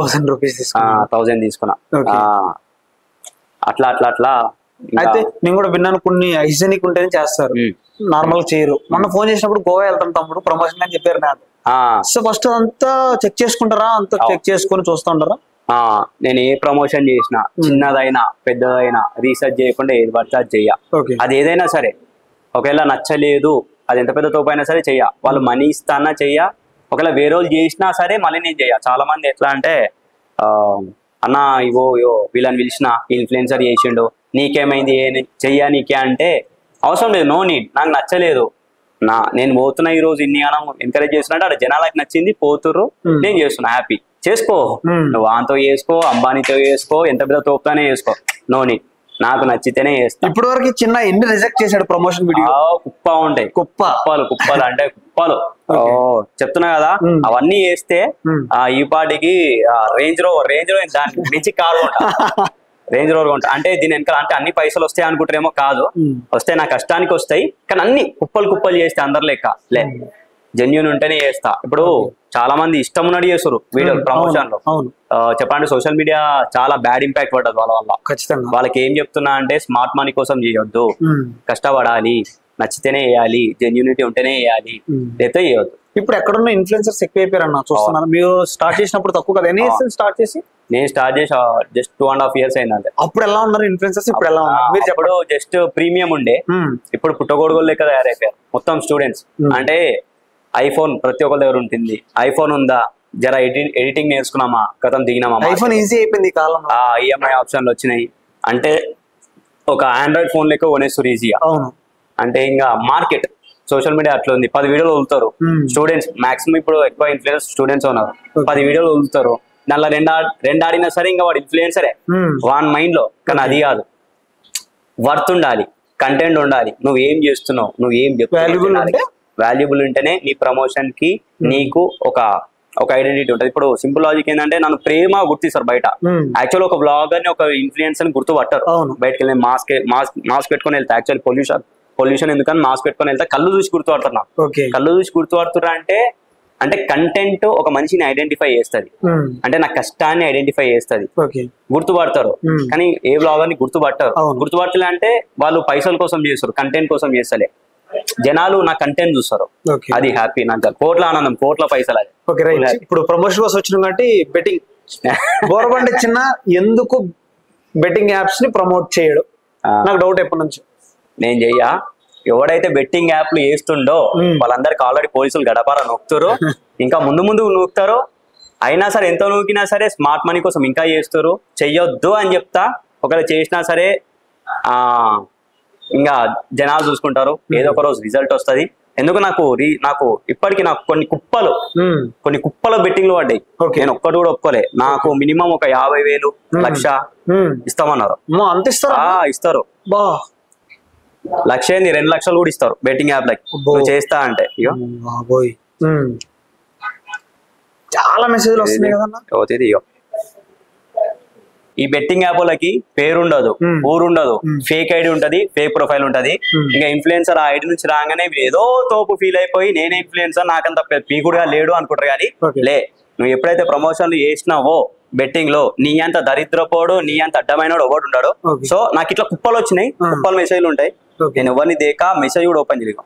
1000 తీసుకున్నా. అట్లా అయితే నేను కూడా విన్నాను, కొన్ని హైజెనిక్ ఉంటేనే చేస్తారు, నార్మల్ చేయరు. మొన్న ఫోన్ చేసినప్పుడు గోవా వెళ్తాం తమ్ముడు ప్రమోషన్ అని చెప్పారు నాకు. సో ఫస్ట్ అంతా చెక్ చేసుకుంటారా? అంతా చెక్ చేసుకుని చూస్తూ ఉంటారా? నేను ఏ ప్రమోషన్ చేసినా, చిన్నదైనా పెద్దదైనా రీసెర్చ్ చేయకుండా ఏది పడితే అది చెయ్య. అది ఏదైనా సరే, ఒకవేళ నచ్చలేదు అది ఎంత పెద్ద తోపు అయినా సరే చెయ్య. వాళ్ళు మనీ ఇస్తానా చెయ్య, ఒకవేళ వేరే వాళ్ళు చేసినా సరే మళ్ళీ నేను చెయ్య. చాలా మంది ఎట్లా అంటే అన్న ఇవో వీళ్ళని పిలిచిన ఇన్ఫ్లుయెన్సర్ చేసిండు, నీకేమైంది చెయ్యా నీకే అంటే అవసరం లేదు, నో నీడ్. నాకు నచ్చలేదు, నేను పోతున్నా ఈ రోజు ఇన్ని గానం ఎంకరేజ్ చేస్తున్నా, అక్కడ జనాలకు నచ్చింది పోతుర్రు, నేను చేస్తున్నా, హ్యాపీ చేసుకో. నువ్వు వాంతో చేసుకో, అంబానీతో చేసుకో, ఎంత పెద్ద తోపుతానే చేసుకో, నో నీడ్. నాకు నచ్చితేనే చేస్తా. ఇప్పటి వరకు చిన్న ఎన్ని రిజెక్ట్ చేశాడు ప్రమోషన్ వీడియో? కుప్ప ఉంటాయి, కుప్పలు అంటే కుప్పలు. చెప్తున్నా కదా, అవన్నీ వేస్తే ఈ పాటికి రేంజ్ రోవర్ దాని నుంచి కారు ఉంటా, రేంజ్ రోవర్ ఉంటా. అంటే దీని వెనకాల అంటే అన్ని పైసలు వస్తాయి అనుకుంటారేమో, కాదు, వస్తాయి, నా కష్టానికి వస్తాయి. కానీ అన్ని కుప్పలు చేస్తే అందరు లెక్క లే, జెన్యూన్ ఉంటేనే చేస్తా. ఇప్పుడు చాలా మంది ఇష్టం ఉన్నట్టు చేస్తారు వీడియో ప్రమోషన్ లో. చెప్పండి, సోషల్ మీడియా చాలా బ్యాడ్ ఇంపాక్ట్ పడ్డది వాళ్ళ వల్ల. ఖచ్చితంగా వాళ్ళకి ఏం చెప్తున్నా అంటే, స్మార్ట్ మనీ కోసం చేయొద్దు, కష్టపడాలి, నచ్చితేనే వేయాలి, జెన్యూనిటీ ఉంటేనే వేయాలి, లేకపోతే చేయొద్దు. ఇప్పుడు ఎక్కడున్న ఇన్ఫ్లుయెన్సర్స్ ఎక్కువ అయిపోయారన్న చూస్తున్నారు. మీరు స్టార్ట్ చేసినప్పుడు తక్కువ కదా? ఎన్ని ఇయర్స్ స్టార్ట్ చేసి? నేను స్టార్ట్ చేసి జస్ట్ 2.5 years అయింది అంతే. అప్పుడు ఎలా ఉన్నారు ఇన్ఫ్లుయెన్సర్స్, ఇప్పుడు ఎలా ఉన్నారు మీరు చెప్పడం? జస్ట్ ప్రీమియం ఉండే, ఇప్పుడు పుట్టగొడుగులు లెక్క తయారైపోయారు మొత్తం స్టూడెంట్స్. అంటే ఐఫోన్ ప్రతి ఒక్కరి దగ్గర ఉంటుంది, ఐఫోన్ ఉందా, జర ఎడిటింగ్ నేర్చుకున్నామా, కథం దిగినామా. ఐఫోన్ ఈజీ అయిపోయింది ఈ కాలం, ఈఎంఐ ఆప్షన్లు వచ్చినాయి. అంటే ఒక ఆండ్రాయిడ్ ఫోన్ లెక్క కొనేస్తారు ఈజీగా. అంటే ఇంకా మార్కెట్ సోషల్ మీడియా అట్లా ఉంది. 10 వీడియోలు వదులుతారు స్టూడెంట్స్, మాక్సిమం ఇప్పుడు ఎక్కువ ఇన్ఫ్లుయెన్స్ స్టూడెంట్స్ ఉన్నారు. 10 వీడియోలు వదులుతారు, దానిలో రెండు ఆడినా సరే ఇంకా వాడు ఇన్ఫ్లుయెన్సరే వాన్ మైండ్ లో. కానీ అది కాదు, వర్త్ ఉండాలి, కంటెంట్ ఉండాలి, నువ్వు ఏం చేస్తున్నావు, నువ్వు ఏం చెప్తున్నావు, వాల్యుబుల్ ఉంటేనే నీ ప్రమోషన్ కి నీకు ఒక ఐడెంటిటీ ఉంటుంది. ఇప్పుడు సింపుల్ లాజిక్ ఏంటంటే, నన్ను ప్రేమ గుర్తిస్తారు బయట. యాక్చువల్ ఒక బ్లాగర్ ని, ఒక ఇన్ఫ్లుయెన్సర్ ని గుర్తుపట్టారు. బయటకు వెళ్ళి మాస్క్ పెట్టుకుని వెళ్తా. యాక్చువల్ పొల్యూషన్ ఎందుకని మాస్క్ పెట్టుకుని వెళ్తా, కళ్ళు చూసి గుర్తుపడుతున్నా. కళ్ళు చూసి గుర్తుపడుతున్నా అంటే కంటెంట్ ఒక మనిషిని ఐడెంటిఫై చేస్తుంది, అంటే నా కష్టాన్ని ఐడెంటిఫై చేస్తుంది, గుర్తుపడతారు. కానీ ఏ బ్లాగర్ ని గుర్తుపట్టారు. గుర్తుపట్టలే అంటే వాళ్ళు పైసల కోసం చేస్తారు, కంటెంట్ కోసం చేస్తలే. జనాలు నా కంటెంట్ చూస్తారు, అది హ్యాపీ, నాకు కోట్ల ఆనందం, కోట్ల పైసలు. అది ఇప్పుడు ప్రమోషన్ కోసం వచ్చిన కాబట్టి బెట్టింగ్ బోరబండి చిన్న ఎందుకు బెట్టింగ్ యాప్స్ ని ప్రమోట్ చేయడు? నాకు డౌట్ ఎప్పటి నుంచి. నేను చెయ్యా, ఎవడైతే బెట్టింగ్ యాప్లు వేస్తుండో వాళ్ళందరికి ఆల్రెడీ పోలీసులు గడపార నొక్కుతారు, ఇంకా ముందు నొక్కుతారు. అయినా సరే ఎంత నూకినా సరే స్మార్ట్ మనీ కోసం ఇంకా చేస్తారు. చెయ్యొద్దు అని చెప్తా, ఒకవేళ చేసినా సరే ఇంకా జనాలు చూసుకుంటారు, ఏదో ఒక రోజు రిజల్ట్ వస్తుంది. ఎందుకు నాకు ఇప్పటికి నాకు కొన్ని కుప్పల బెట్టింగ్లు పడ్డాయి. నేను ఒక్కటి కూడా ఒప్పుకోలే. నాకు మినిమం ఒక 50,000 లక్ష ఇస్తామన్నారు. అంత ఇస్తారు, 1,00,000 2 లక్షలు కూడా ఇస్తారు బెట్టింగ్ యాప్ లకి నువ్వు చేస్తా అంటే. చాలా మెసేజ్లు వస్తున్నాయి కదన్నా. ఈ బెట్టింగ్ యాప్లకి పేరుండదు, ఊరుండదు, ఫేక్ ఐడి ఉంటది, ఫేక్ ప్రొఫైల్ ఉంటది. ఇంకా ఇన్ఫ్లుయెన్సర్ ఆ ఐడి నుంచి రాగానే ఏదో తోపు ఫీల్ అయిపోయి నేనే ఇన్ఫ్లుయెన్సర్, నాకంత పీకుడుగా లేడు అనుకుంటారు. కానీ నువ్వు ఎప్పుడైతే ప్రమోషన్లు చేసినావో బెట్టింగ్ లో, నీ అంత దరిద్రపోడు, నీ అంత అడ్డమైన ఒకటి ఉంటాడు. సో నాకు ఇట్లా కుప్పలు వచ్చినాయి, కుప్పలు మెసేజ్లు ఉంటాయి. నేను ఎవరిని దేకా మెసేజ్ కూడా ఓపెన్ చేయలేను.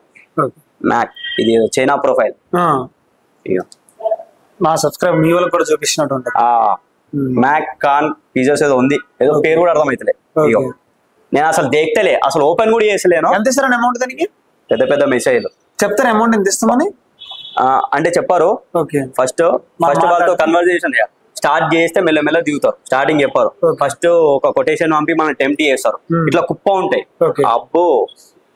మ్యాక్ ఇది చైనా ప్రొఫైల్. ఇగో నా సబ్స్క్రైబ్ మీ వాళ్ళకి కూడా చూపించినట్టు ఉంటుంది. మ్యాక్ కాన్ పిజర్స్ ఏదో ఉంది, ఏదో పేరు కూడా అర్థమైతలే. ఇగో నేను అసలు దేక్తలే, అసలు ఓపెన్ కూడా చేసలేను. ఎంత ఇస్తారని అమౌంట్ దానికి? పెద్ద పెద్ద మెసేజ్లు చెప్తారు అమౌంట్ ఎంత ఇస్తామని అంటే చెప్పారు. ఫస్ట్ వాళ్ళతో కన్వర్జేషన్ స్టార్ట్ చేస్తే మెల్లమెల్ల దిగుతారు. స్టార్టింగ్ చెప్పారు, ఫస్ట్ ఒక కొటేషన్ పంపి మనం టెంప్ట్ చేస్తారు, ఇట్లా కుప్ప ఉంటాయి. అబ్బో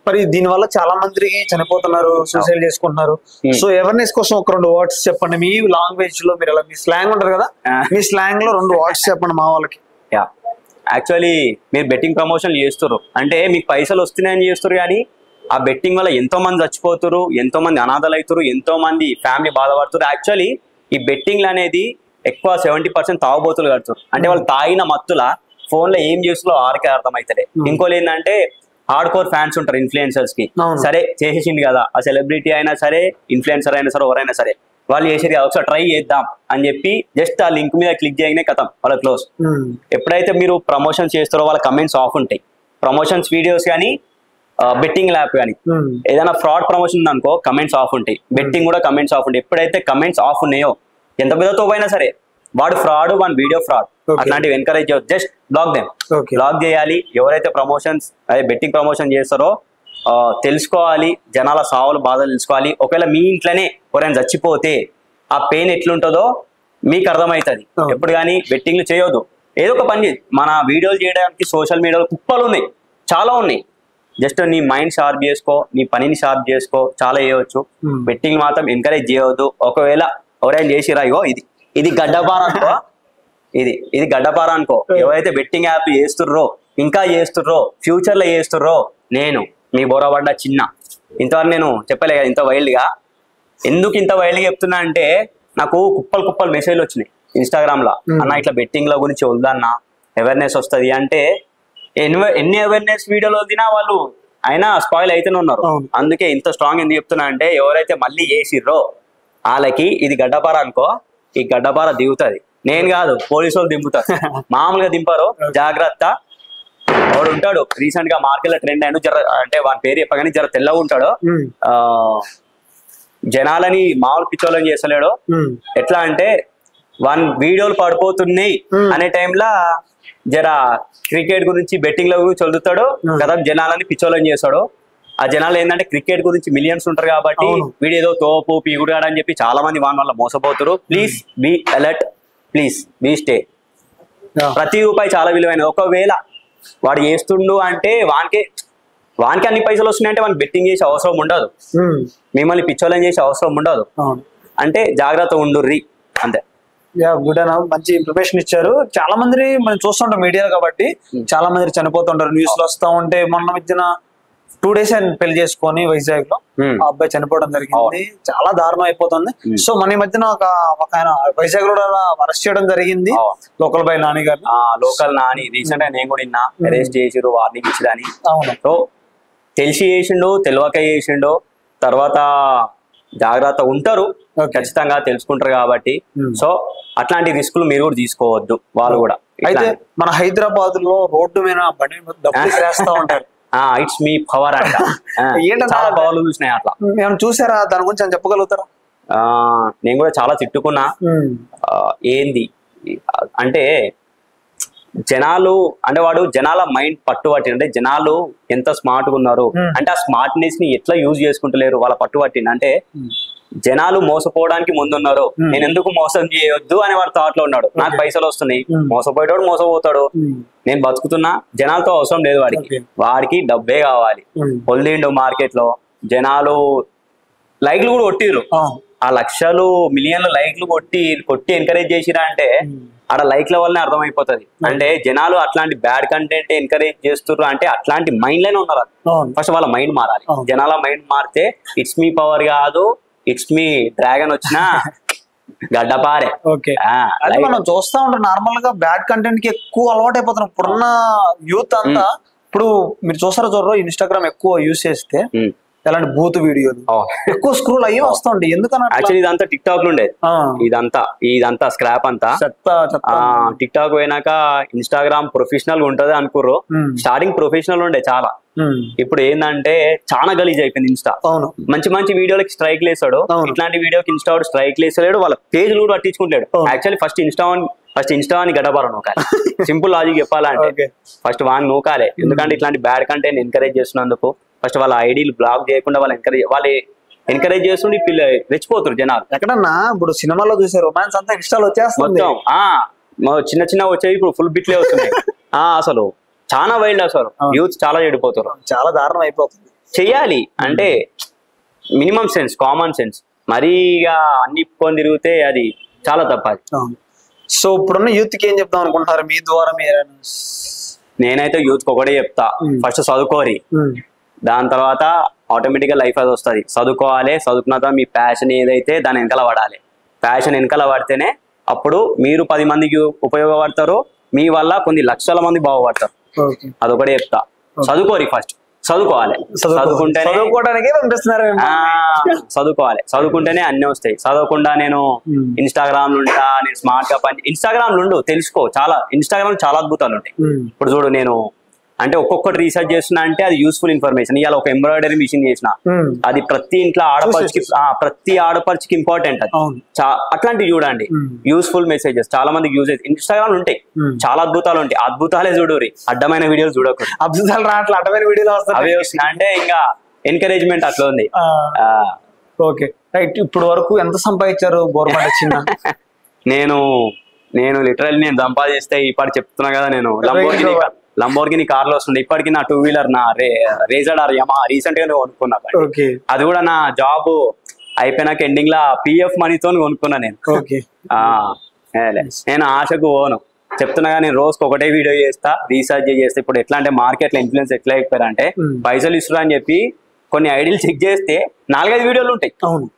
మరి దీని వల్ల చాలా మంది చనిపోతున్నారు, సూసైడ్ చేసుకుంటున్నారు. సో అవేర్నెస్ కోసం ఒక 2 వర్డ్స్ చెప్పండి మీ లాంగ్వేజ్ లో. మీరు ఎలా మీ స్లాంగ్ ఉంటారు కదా, మీ స్లాంగ్ లో 2 వర్డ్స్ చెప్పండి మా వాళ్ళకి. యాక్చువల్లీ మీరు బెట్టింగ్ ప్రమోషన్ చేస్తారు అంటే మీకు పైసలు వస్తున్నాయని చేస్తారు, కానీ ఆ బెట్టింగ్ వల్ల ఎంతో మంది చచ్చిపోతారు, ఎంతో మంది అనాథలు అవుతారు, ఎంతో మంది ఫ్యామిలీ బాధపడుతారు. యాక్చువల్లీ ఈ బెట్టింగ్లు అనేది ఎక్కువ 70% తాగుబోతులు కడుతారు. అంటే వాళ్ళు తాగిన మత్తుల ఫోన్ లో ఏం చేస్తున్నారో ఆరికే అర్థమవుతుంది. ఇంకోటి ఏంటంటే హార్డ్ కోర్ ఫ్యాన్స్ ఉంటారు ఇన్ఫ్లుయెన్సర్స్ కి. సరే చేసేసింది కదా, ఆ సెలబ్రిటీ అయినా సరే, ఇన్ఫ్లుయెన్సర్ అయినా సరే, ఎవరైనా సరే వాళ్ళు చేసేది ఒకసారి ట్రై చేద్దాం అని చెప్పి జస్ట్ ఆ లింక్ మీద క్లిక్ చేయగానే కథం వాళ్ళ క్లోజ్. ఎప్పుడైతే మీరు ప్రమోషన్స్ చేస్తారో వాళ్ళ కమెంట్స్ ఆఫ్ ఉంటాయి. ప్రమోషన్స్ వీడియోస్ కానీ బెట్టింగ్ యాప్ కానీ ఏదైనా ఫ్రాడ్ ప్రమోషన్ ఉందనుకో కమెంట్స్ ఆఫ్ ఉంటాయి. బెట్టింగ్ కూడా కమెంట్స్ ఆఫ్ ఉంటాయి. ఎప్పుడైతే కమెంట్స్ ఆఫ్ ఉన్నాయో ఎంత పెద్దతో పోయినా సరే వాడు ఫ్రాడ్, వాడి వీడియో ఫ్రాడ్, అట్లాంటివి ఎంకరేజ్ చేయొచ్చు. జస్ట్ బ్లాక్ దెమ్, బ్లాక్ చేయాలి. ఎవరైతే ప్రమోషన్స్ అదే బెట్టింగ్ ప్రమోషన్ చేస్తారో తెలుసుకోవాలి, జనాల సావులు బాధలు తెలుసుకోవాలి. ఒకవేళ మీ ఇంట్లోనే ఎవరైనా చచ్చిపోతే ఆ పెయిన్ ఎట్లుంటుందో మీకు అర్థమవుతుంది. ఎప్పుడు కానీ బెట్టింగ్లు చేయొద్దు. ఏదో ఒక పని మన వీడియోలు చేయడానికి సోషల్ మీడియాలో కుప్పలు ఉన్నాయి, చాలా ఉన్నాయి. జస్ట్ నీ మైండ్ షార్ప్ చేసుకో, నీ పనిని షార్ప్ చేసుకో, చాలా చేయవచ్చు. బెట్టింగ్ మాత్రం ఎంకరేజ్ చేయవద్దు. ఒకవేళ ఎవరైనా చేసిరా, ఇగో ఇది గడ్డపార అనుకో, ఇది గడ్డపార అనుకో. ఎవరైతే బెట్టింగ్ యాప్ చేస్తుర్రో, ఇంకా చేస్తుర్రో, ఫ్యూచర్ లో చేస్తుర్రో, నేను మీ బోరబడ్డ చిన్న ఇంతవరకు నేను చెప్పలే కదా ఇంత వైల్డ్ గా. ఎందుకు ఇంత వైల్డ్ గా చెప్తున్నా అంటే నాకు కుప్పలు మెసేజ్లు వచ్చినాయి ఇన్స్టాగ్రామ్ లో, అన్న ఇట్లా బెట్టింగ్ లో గురించి వద్దన్న అవేర్నెస్ వస్తుంది అంటే. ఎన్ని అవేర్నెస్ వీడియోలు వదినా వాళ్ళు అయినా స్పాయిల్ అయితేనే ఉన్నారు. అందుకే ఇంత స్ట్రాంగ్ ఎందుకు చెప్తున్నా అంటే ఎవరైతే మళ్ళీ చేసిర్రో వాళ్ళకి ఇది గడ్డపార అనుకో, ఈ గడ్డపార దిగుతుంది. నేను కాదు, పోలీసు వాళ్ళు దింపుతారు, మామూలుగా దింపారు. జాగ్రత్త. వాడు ఉంటాడు రీసెంట్ గా మార్కెట్ లో ట్రెండ్ అయిన జర, అంటే వాని పేరు చెప్పగానే జర తెల్లగా ఉంటాడు. జనాలని మామూలు పిచ్చోళ్ళని చేస్తలేడు. ఎట్లా అంటే వాని వీడియోలు పడిపోతున్నాయి అనే టైంలో జర క్రికెట్ గురించి బెట్టింగ్ లో గురించి చదువుతాడు కదా, జనాలని పిచ్చోళ్ళని చేస్తాడు. ఆ జనాలు ఏంటంటే క్రికెట్ గురించి మిలియన్స్ ఉంటారు కాబట్టి వీడు ఏదో తోపు పీగుడాడు అని చెప్పి చాలా మంది వాని వల్ల మోసపోతారు. Please be alert, please be stay. ప్రతి రూపాయి చాలా విలువైనది. ఒకవేళ వాడు చేస్తుండు అంటే వానికి అన్ని పైసలు వస్తున్నాయంటే వానికి బెట్టింగ్ చేసే అవసరం ఉండదు, మిమ్మల్ని పిచ్చోళ్ళని చేసే అవసరం ఉండదు. అంటే జాగ్రత్త ఉండుర్రి అంతే. గుడ్ అన్న, మంచి ఇన్ఫర్మేషన్ ఇచ్చారు. చాలా మంది మనం చూస్తుంటాం మీడియా కాబట్టి చాలా మంది చనిపోతుంటారు, న్యూస్ లో వస్తా ఉంటే. మొన్న మధ్యన 2 days ఆయన పెళ్లి చేసుకొని వైజాగ్ లో ఆ అబ్బాయి చనిపోవడం జరిగింది. చాలా దారుణం అయిపోతుంది. సో మన మధ్యన ఒక ఆయన వైజాగ్ లో అరెస్ట్ చేయడం జరిగింది, లోకల్ బాయ్ నాని గారు. లోకల్ నాని రీసెంట్ గా నేను కూడా నిన్న అరెస్ట్ చేసిరు, వార్నింగ్ ఇచ్చిరని. సో తెలిసి చేసిండు, తెలియక చేసిండు, తర్వాత జాగ్రత్త ఉంటారు, ఖచ్చితంగా తెలుసుకుంటారు కాబట్టి. సో అట్లాంటి రిస్కులు మీరు కూడా తీసుకోవద్దు. వాళ్ళు కూడా అయితే మన హైదరాబాద్ లో రోడ్డు మీద బండి చేస్తా ఉంటారు. ఇట్స్ మీ పవర్ అంట. చాలా పవర్లు చూసినాయి అట్లా. మేము చూసారా, దాని గురించి అని చెప్పగలుగుతారా? నేను కూడా చాలా తిట్టుకున్నా. ఏంది అంటే జనాలు అంటే వాడు జనాల మైండ్ పట్టుబట్టి, అంటే జనాలు ఎంత స్మార్ట్ గా ఉన్నారు అంటే ఆ స్మార్ట్నెస్ ని ఎట్లా యూజ్ చేసుకుంటలేరు వాళ్ళ పట్టుబట్టింది. అంటే జనాలు మోసపోవడానికి ముందున్నారు, నేను ఎందుకు మోసం చేయొద్దు అని వాడు థాట్ లో ఉన్నాడు. నాకు పైసలు వస్తున్నాయి, మోసపోయేటోడు మోసపోతాడు, నేను బతుకుతున్నా, జనాలతో అవసరం లేదు వాడికి డబ్బే కావాలి. పొందిండు మార్కెట్ లో, జనాలు లైక్లు కూడా కొట్టిరు. ఆ లక్షలు మిలియన్లు లైక్లు కొట్టి ఎంకరేజ్ చేసిరా అంటే ఆడ లైక్ల వల్లనే అర్థమైపోతుంది. అంటే జనాలు అట్లాంటి బ్యాడ్ కంటెంట్ ఎంకరేజ్ చేస్తున్నారు అంటే అట్లాంటి మైండ్ లోనే ఉన్నారు. ఫస్ట్ వాళ్ళ మైండ్ మారాలి. జనాల మైండ్ మారితే ఇట్స్ మీ పవర్ కాదు, ఇట్స్ మీ డ్రాగన్ వచ్చినా గడ్డపారే. అదే మనం చూస్తా ఉంటాం నార్మల్ గా బ్యాడ్ కంటెంట్ కి ఎక్కువ అలవాటు అయిపోతున్నాం ఇప్పుడున్న యూత్ అంతా. ఇప్పుడు మీరు చూస్తారో ఇన్స్టాగ్రామ్ ఎక్కువ యూజ్ చేస్తే ఎలాంటి బూత్ వీడియోలు ఎక్కువ స్క్రోల్ అయ్యి వస్తుంది. ఎందుకన్నా యాక్చువల్లీ ఇదంతా టిక్ టాక్ లో ఉండేది. ఇదంతా స్క్రాప్ అంతా టిక్ టాక్ పోయినాక ఇన్స్టాగ్రామ్ ప్రొఫెషనల్ ఉంటది అనుకుర్రు. స్టార్టింగ్ ప్రొఫెషనల్ ఉండే చాలా. ఇప్పుడు ఏంటంటే చాలా గలీజ్ అయిపోయింది ఇన్స్టా. మంచి మంచి వీడియోలకి స్ట్రైక్ లేసాడు, ఇట్లాంటి వీడియోకి ఇన్స్టా స్ట్రైక్ లేసాడు, వాళ్ళ పేజ్ కూడా పట్టించుకుంటాడు. యాక్చువల్లీ ఫస్ట్ ఇన్స్టా అని గడపాల నూకాలి. సింపుల్ లాజిక్ చెప్పాలంటే ఫస్ట్ వాడిని నూకాలి. ఎందుకంటే ఇట్లాంటి బ్యాడ్ కంటెంట్ ఎంకరేజ్ చేస్తున్నందుకు ఫస్ట్ వాళ్ళ ఐడీలు బ్లాక్ చేయకుండా వాళ్ళు ఎంకరేజ్ చేస్తుండే పిల్లలు రెచ్చిపోతారు జనాలు. ఎక్కడన్నా ఇప్పుడు సినిమాలో చూసే రొమాన్స్ అంతా ఇన్స్టాలో వచ్చేస్తుంది మొత్తం. చిన్న వచ్చేవి ఇప్పుడు ఫుల్ బిట్లే వస్తున్నాయి. అసలు చాలా వైల్డ్, అసలు యూత్ చాలా చెడిపోతారు, చాలా దారుణం అయిపోతుంది. చెయ్యాలి అంటే మినిమం సెన్స్, కామన్ సెన్స్. మరీ ఇక అన్ని కొని తిరిగితే అది చాలా తప్పది. సో ఇప్పుడున్న యూత్ కి ఏం చెప్తాం అనుకుంటారు మీ ద్వారా? నేనైతే యూత్ కి ఒకటే చెప్తా, ఫస్ట్ చదువుకోరి, దాని తర్వాత ఆటోమేటిక్ గా లైఫ్ అది వస్తుంది. చదువుకోవాలి, చదువుకున్న తర్వాత మీ ప్యాషన్ ఏదైతే దాని వెనకాల పడాలి. ప్యాషన్ వెనకాల పడితేనే అప్పుడు మీరు 10 మందికి ఉపయోగపడతారు, మీ వల్ల కొన్ని లక్షల మంది బాగుపడతారు. అదొకటే చెప్తా, చదువుకోరి ఫస్ట్. చదువుకోవాలి, చదువుకుంటేనే అన్ని వస్తాయి. చదవకుండా నేను ఇన్స్టాగ్రామ్ ఉంటా, నేను స్మార్ట్ గా ఇన్స్టాగ్రామ్ నుండు తెలుసుకో. చాలా ఇన్స్టాగ్రామ్ చాలా అద్భుతాలు ఉంటాయి. ఇప్పుడు చూడు, నేను అంటే ఒక్కొక్కటి రీసెర్చ్ చేస్తున్నా అంటే అది యూస్ఫుల్ ఇన్ఫర్మేషన్. ఇవాళ ఒక ఎంబ్రాయిడరీ మిషన్ చేసిన, అది ప్రతి ఇంట్లో ప్రతి ఆడపడిచికి ఇంపార్టెంట్. అది అట్లాంటివి చూడండి, యూస్ఫుల్ మెసేజెస్ చాలా మందికి యూజ్ అవుతాయి. ఇన్స్టాగ్రామ్ ఉంటాయి, చాలా అద్భుతాలు ఉంటాయి. అద్భుతాలే చూడరు, అడ్డమైన వీడియోలు చూడకూడదు. అద్భుతాలు రావట్లే, అడ్డమైన వీడియోలు అవే వస్తున్నాయి. అంటే ఇంకా ఎంకరేజ్మెంట్ అట్లా ఉంది. Okay right. ఇప్పుడు వరకు ఎంత సంపాదించారు గవర్నమెంట్ వచ్చిందా? నేను లిటరల్లీ నేను సంపాదిస్తే ఇప్పటి చెప్తున్నా కదా, నేను లంబోర్గిని కార్లో వస్తుంది. ఇప్పటికి నా 2 వీలర్ నా రేజర్ ఆర్ యమా రీసెంట్ గా కొనుక్కున్నా. అది కూడా నా జాబ్ అయిపోయినాక ఎండింగ్ లా పిఎఫ్ మనీతో కొనుక్కున్నా నేను. నేను ఆశకు పోను, చెప్తున్నా. నేను రోజుకి ఒకటే వీడియో చేస్తా, రీసెర్చ్ చేస్తా. ఇప్పుడు ఎట్లా అంటే మార్కెట్ లో ఇన్ఫ్లుయెన్స్ ఎట్లా అయిపోయారంటే, పైసలు ఇస్తున్నా అని చెప్పి కొన్ని ఐడీలు చెక్ చేస్తే 4-5 వీడియోలు ఉంటాయి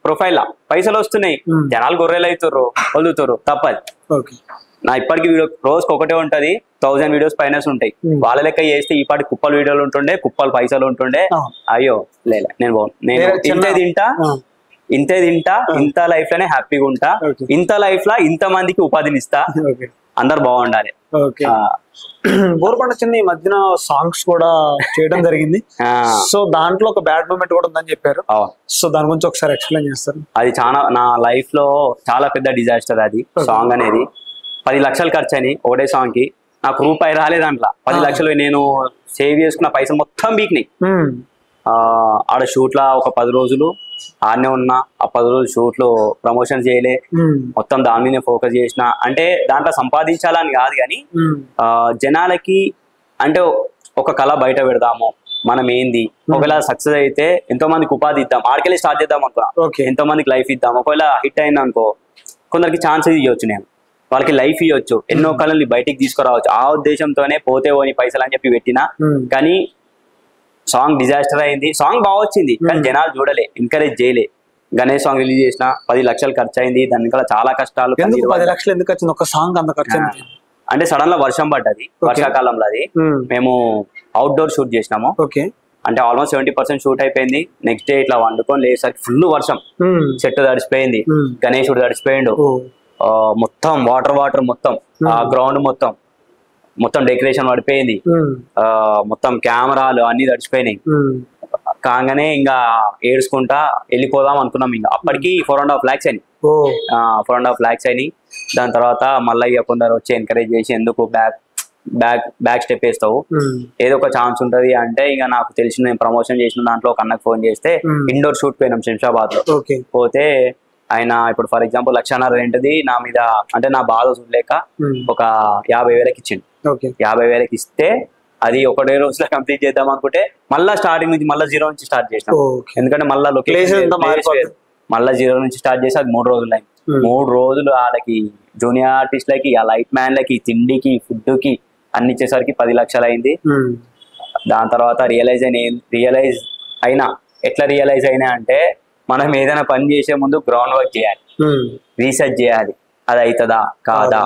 ప్రొఫైల్ లా. పైసలు వస్తున్నాయి, జనాలు గొర్రెలు అవుతారు, వదులుతారు, తప్పది. నా ఇప్పటికి వీడియో రోజుకి ఒకటే ఉంటది, 1000 వీడియోస్ పైన ఉంటాయి. వాళ్ళ లెక్క చేస్తే ఇప్పటికి కుప్పలు వీడియోలు ఉంటుండే, కుప్పలు పైసలు ఉంటుండే. అయ్యో లేదు, నేను ఇంతే తింటా, ఇంత లైఫ్ లోనే హ్యాపీగా ఉంటా, ఇంత లైఫ్ లా ఇంత మందికి ఉపాధిని ఇస్తా, అందరు బాగుండాలి. బోర్పంట చిన్న ఈ మధ్యన సాంగ్స్ కూడా చేయడం జరిగింది. సో దాంట్లో ఒక బ్యాడ్ మూమెంట్ కూడా ఉందని చెప్పారు. సో దాని గురించి ఒకసారి ఎక్స్ప్లెయిన్ చేస్తారు? అది చాలా నా లైఫ్ లో చాలా పెద్ద డిజాస్టర్ అది. సాంగ్ అనేది 10 లక్షలు ఖర్చు అని ఒకటే సాంగ్ కి. నాకు రూపాయి రాలేదు దాంట్లో. 10 లక్షలు నేను సేవ్ చేసుకున్న పైసలు మొత్తం బీక్నాయి. ఆడ షూట్ లా ఒక 10 రోజులు ఆడనే ఉన్నా. ఆ 10 రోజులు షూట్ లో ప్రమోషన్ చేయలే, మొత్తం దాని మీద ఫోకస్ చేసిన. అంటే దాంట్లో సంపాదించాలని కాదు కానీ జనాలకి అంటే ఒక కళ బయట పెడదాము, మనం ఏంది, ఒకవేళ సక్సెస్ అయితే ఎంతో మందికి ఉపాధి ఇద్దాం, ఆడికెళ్ళి స్టార్ట్ చేద్దాం అనుకున్నా. ఎంతో మందికి లైఫ్ ఇద్దాం. ఒకవేళ హిట్ అయింది అనుకో, కొందరికి ఛాన్సెస్ ఇవ్వచ్చు, నేను వాళ్ళకి లైఫ్ ఇవ్వచ్చు, ఎన్నో కళల్ని బయటికి తీసుకురావచ్చు. ఆ ఉద్దేశంతోనే పోతే పోని పైసలు అని చెప్పి పెట్టినా. కానీ సాంగ్ డిజాస్టర్ అయింది. సాంగ్ బాగా వచ్చింది కానీ జనాలు చూడలే, ఎంకరేజ్ చేయలే. గణేష్ సాంగ్ రిలీజ్ చేసిన 10 లక్షలు ఖర్చు అయింది. దాని కూడా చాలా కష్టాలు. 10 లక్షలు ఎందుకు వచ్చింది ఒక సాంగ్ అంత ఖర్చు? అంటే సడన్ గా వర్షం పడ్డది, వర్షాకాలంలో. అది మేము అవుట్డోర్ షూట్ చేసినాము. అంటే ఆల్మోస్ట్ 70% షూట్ అయిపోయింది. నెక్స్ట్ డే ఇట్లా వండుకొని లేసరికి ఫుల్ వర్షం, చెట్టు తడిసిపోయింది, గణేశుడు తడిసిపోయిండు, మొత్తం వాటర్ మొత్తం ఆ గ్రౌండ్ మొత్తం డెకరేషన్ పడిపోయింది, మొత్తం కెమెరాలు అన్ని తడిచిపోయినాయి. కాగానే ఇంకా ఏడ్చుకుంటా వెళ్ళిపోదాం అనుకున్నాం. ఇంకా అప్పటికి 4.5 lakhs అయినాయి. 4.5 lakhs అయినాయి. దాని తర్వాత మళ్ళీ ఇక కొందరు వచ్చి ఎంకరేజ్ చేసి, ఎందుకు బ్యాక్ స్టెప్ వేస్తావు, ఏదో ఒక ఛాన్స్ ఉంటది అంటే, ఇక నాకు తెలిసిన నేను ప్రమోషన్ చేసిన దాంట్లో ఒక అన్నకు ఫోన్ చేస్తే ఇండోర్ షూట్ పోయినాం శంషాబాద్ లో. పోతే ఆయన ఇప్పుడు ఫర్ ఎగ్జాంపుల్ 1,50,000 రెంట్ది నా మీద, అంటే నా బాధ చూడలేక ఒక 50,000 ఇచ్చిండు. 50,000 ఇస్తే అది ఒకటే రోజులో కంప్లీట్ చేద్దాం అనుకుంటే మళ్ళీ స్టార్టింగ్ నుంచి మళ్ళీ 0 నుంచి స్టార్ట్ చేసినాం. ఎందుకంటే మళ్ళీ మళ్ళీ 0 నుంచి స్టార్ట్ చేసి అది 3 రోజులు అయింది. 3 రోజులు వాళ్ళకి జూనియర్ ఆర్టిస్ట్లకి, ఆ లైట్ మ్యాన్లకి, తిండికి, ఫుడ్ కి అన్ని ఇచ్చేసరికి 10 లక్షలు అయింది. దాని తర్వాత రియలైజ్ అయినా ఎట్లా రియలైజ్ అయినా అంటే, మనం ఏదైనా పని చేసే ముందు గ్రౌండ్ వర్క్ చేయాలి, రీసెర్చ్ చేయాలి, అది అవుతుందా కాదా,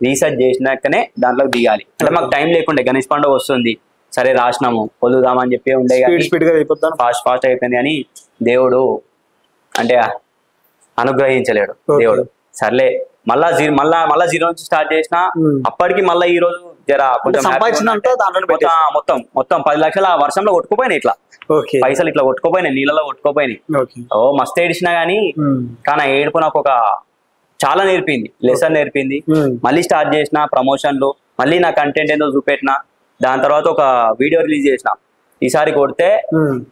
రీసెర్చ్ చేసినాకనే దాంట్లోకి దిగాలి. అంటే మాకు టైం లేకుండే, గణేష్ పండుగ వస్తుంది, సరే రాసినాము వదులుదామని చెప్పి ఉండే స్పీడ్ గా అయిపోతాను. ఫాస్ట్ అయిపోయింది కానీ దేవుడు అంటే అనుగ్రహించలేడు దేవుడు. సర్లే మళ్ళా జీరో నుంచి స్టార్ట్ చేసిన అప్పటికి మళ్ళీ ఈ రోజు జర కొంచెం సంపాదించినంటే మొత్తం 10 లక్షలు ఆ వర్షంలో కొట్టుకుపోయినాయి. ఇట్లా పైసలు ఇట్లా కొట్టుకుపోయినాయి, నీళ్ళలో కొట్టుకుపోయినాయి. ఓ మస్తు ఏడిచినా గానీ కానీ ఏడుపు నాకు ఒక చాలా నేర్పింది, లెసన్ నేర్పింది. మళ్ళీ స్టార్ట్ చేసిన ప్రమోషన్లు, మళ్ళీ నా కంటెంట్ ఏందో చూపెట్టిన. దాని తర్వాత ఒక వీడియో రిలీజ్ చేసిన. ఈసారి కొడితే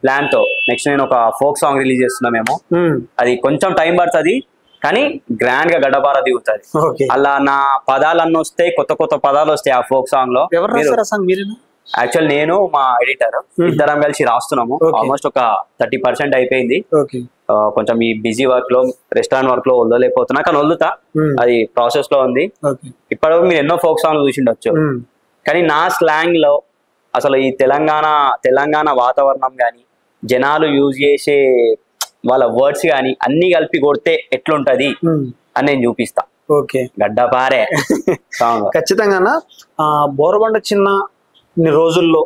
ప్లాన్ తో నెక్స్ట్ నేను ఒక ఫోక్ సాంగ్ రిలీజ్ చేస్తున్నా మేము. అది కొంచెం టైం పడుతుంది కానీ గ్రాండ్ గా గడ్డపార దిగుతుంది. అలా నా పదాలన్నీ వస్తాయి, కొత్త కొత్త పదాలు వస్తాయి ఆ ఫోక్ సాంగ్ లో. యాక్చువల్ నేను మా ఎడిటర్ ఇద్దరం కలిసి రాస్తున్నాము. ఆల్మోస్ట్ ఒక 30% అయిపోయింది. కొంచెం ఈ బిజీ వర్క్ లో రెస్టారెంట్ వర్క్ లో వదలలేకపోతున్నా కానీ వదులుతా, అది ప్రాసెస్ లో ఉంది. ఇప్పుడు మీరు ఎన్నో ఫోక్ సాంగ్ చూసిండొచ్చు కానీ నా స్లాంగ్ లో అసలు ఈ తెలంగాణ వాతావరణం గాని జనాలు యూజ్ చేసే వాళ్ళ వర్డ్స్ గాని అన్ని కలిపి కొడితే ఎట్లుంటది అని నేను చూపిస్తా. గడ్డపారే ఖచ్చితంగా. బోరబండ చిన్న రోజుల్లో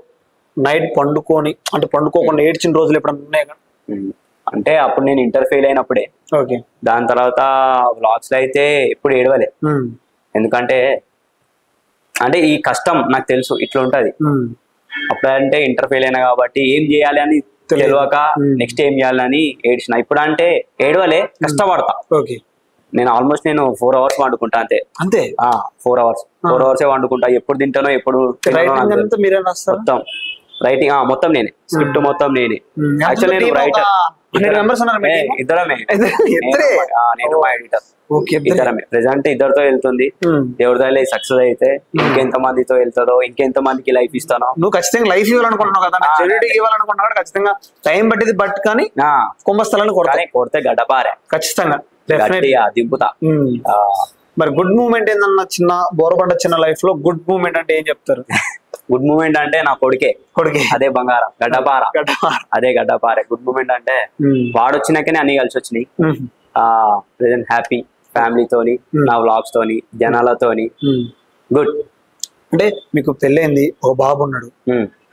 నైట్ పండుకోకుండా ఏడ్చిన రోజులు ఎప్పుడన్నా ఉన్నాయి కదా? అంటే అప్పుడు నేను ఇంటర్ ఫెయిల్ అయినప్పుడే. దాని తర్వాత వ్లాగ్స్ లో అయితే ఎప్పుడు ఏడవలే. ఎందుకంటే అంటే ఈ కష్టం నాకు తెలుసు ఇట్లా ఉంటది. అప్పుడంటే ఇంటర్ ఫెయిల్ అయినా కాబట్టి ఏం చేయాలి అని తెలియక నెక్స్ట్ ఏం చేయాలని ఏడ్చిన. ఇప్పుడు అంటే ఏడవలే, కష్టపడతా. నేను ఆల్మోస్ట్ 4 hours వండుకుంటా అంతే. 4 hours వండుకుంటా. ఎప్పుడు తింటానో ఎప్పుడు మొత్తం రైటింగ్ మొత్తం నేనే, స్క్రిప్ట్ మొత్తం నేనే. యాక్చువల్లీ నేను రైటర్. ఇద్దరమే, నేను మా ఎడిటర్ ఇద్దరమే. ప్రెసెంట్ ఇద్దరితో వెళ్తుంది. దేవుడి దగ్గర సక్సెస్ అయితే ఇంకెంత మందితో వెళ్తుందో, ఇంకెంత మందికి లైఫ్ ఇస్తానో. నువ్వు ఖచ్చితంగా లైఫ్ ఇవ్వాలనుకుంటున్నావు కదా, ఇవ్వాలనుకుంటున్నావు ఖచ్చితంగా టైం పట్టింది. బట్ కానీ కుంభస్థలాన్ని కొడితే గడ్డపారే ఖచ్చితంగా దింపుతా. మరి గుడ్ మూమెంట్ ఏందన్నా బోరబండ చిన్న లైఫ్ లో గుడ్ మూమెంట్ అంటే ఏం చెప్తారు? గుడ్ మూమెంట్ అంటే నా కొడుకే అదే బంగారం, గడ్డపార అదే గడ్డపారే. గుడ్ మూమెంట్ అంటే వాడు వచ్చినాకనే అన్ని కలిసి వచ్చినాయి. ప్రెసెంట్ హ్యాపీ ఫ్యామిలీతోని, నా వ్లాగ్స్ తోని, జనాలతోని గుడ్. అంటే మీకు పెళ్ళైంది, ఒక బాబు ఉన్నాడు,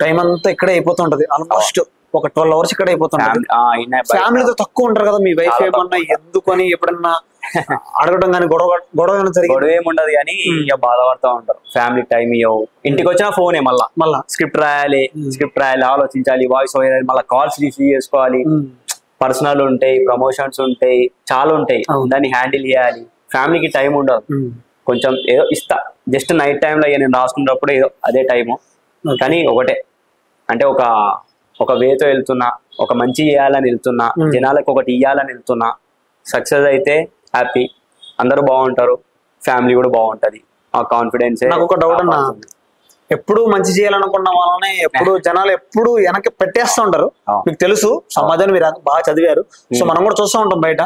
టైం అంతా ఇక్కడే అయిపోతుంటది. ఆల్మోస్ట్ ఒక 12 hours ఇక్కడ అయిపోతుంది. ఫ్యామిలీతో తక్కువ ఉంటారు కదా, మీ వైఫ్ ఏమన్నా ఎందుకని ఎప్పుడన్నా అడగడం కానీ గొడవ ఏముండదు కానీ ఇక బాధపడతా ఉంటారు. ఫ్యామిలీ టైం ఇవ్వవు. ఇంటికి వచ్చిన ఫోనే మళ్ళా స్క్రిప్ట్ రాయాలి, ఆలోచించాలి, వాయిస్ ఓవర్, మళ్ళీ కాల్స్ రిసీవ్ చేసుకోవాలి, పర్సనల్ ఉంటాయి, ప్రమోషన్స్ ఉంటాయి, చాలా ఉంటాయి, దాన్ని హ్యాండిల్ చేయాలి. ఫ్యామిలీకి టైం ఉండదు. కొంచెం ఏదో ఇస్తా జస్ట్ నైట్ టైంలో నేను రాసుకున్నప్పుడు ఏదో అదే టైము. కానీ ఒకటే అంటే ఒక వేతో వెళ్తున్నా, ఒక మంచి చేయాలని వెళ్తున్నా, జనాలకు ఒకటి ఇయ్యాలని వెళ్తున్నా. సక్సెస్ అయితే హ్యాపీ, అందరూ బాగుంటారు, ఫ్యామిలీ కూడా బాగుంటది. ఆ కాన్ఫిడెన్స్. నాకు ఒక డౌట్ అన్నా, ఎప్పుడు మంచి చేయాలనుకున్న వాళ్ళని ఎప్పుడు జనాలు ఎప్పుడు వెనక్కి పెట్టేస్తూ ఉంటారు. మీకు తెలుసు సమాజాన్ని మీరు బాగా చదివారు, సో మనం కూడా చూస్తూ ఉంటాం బయట.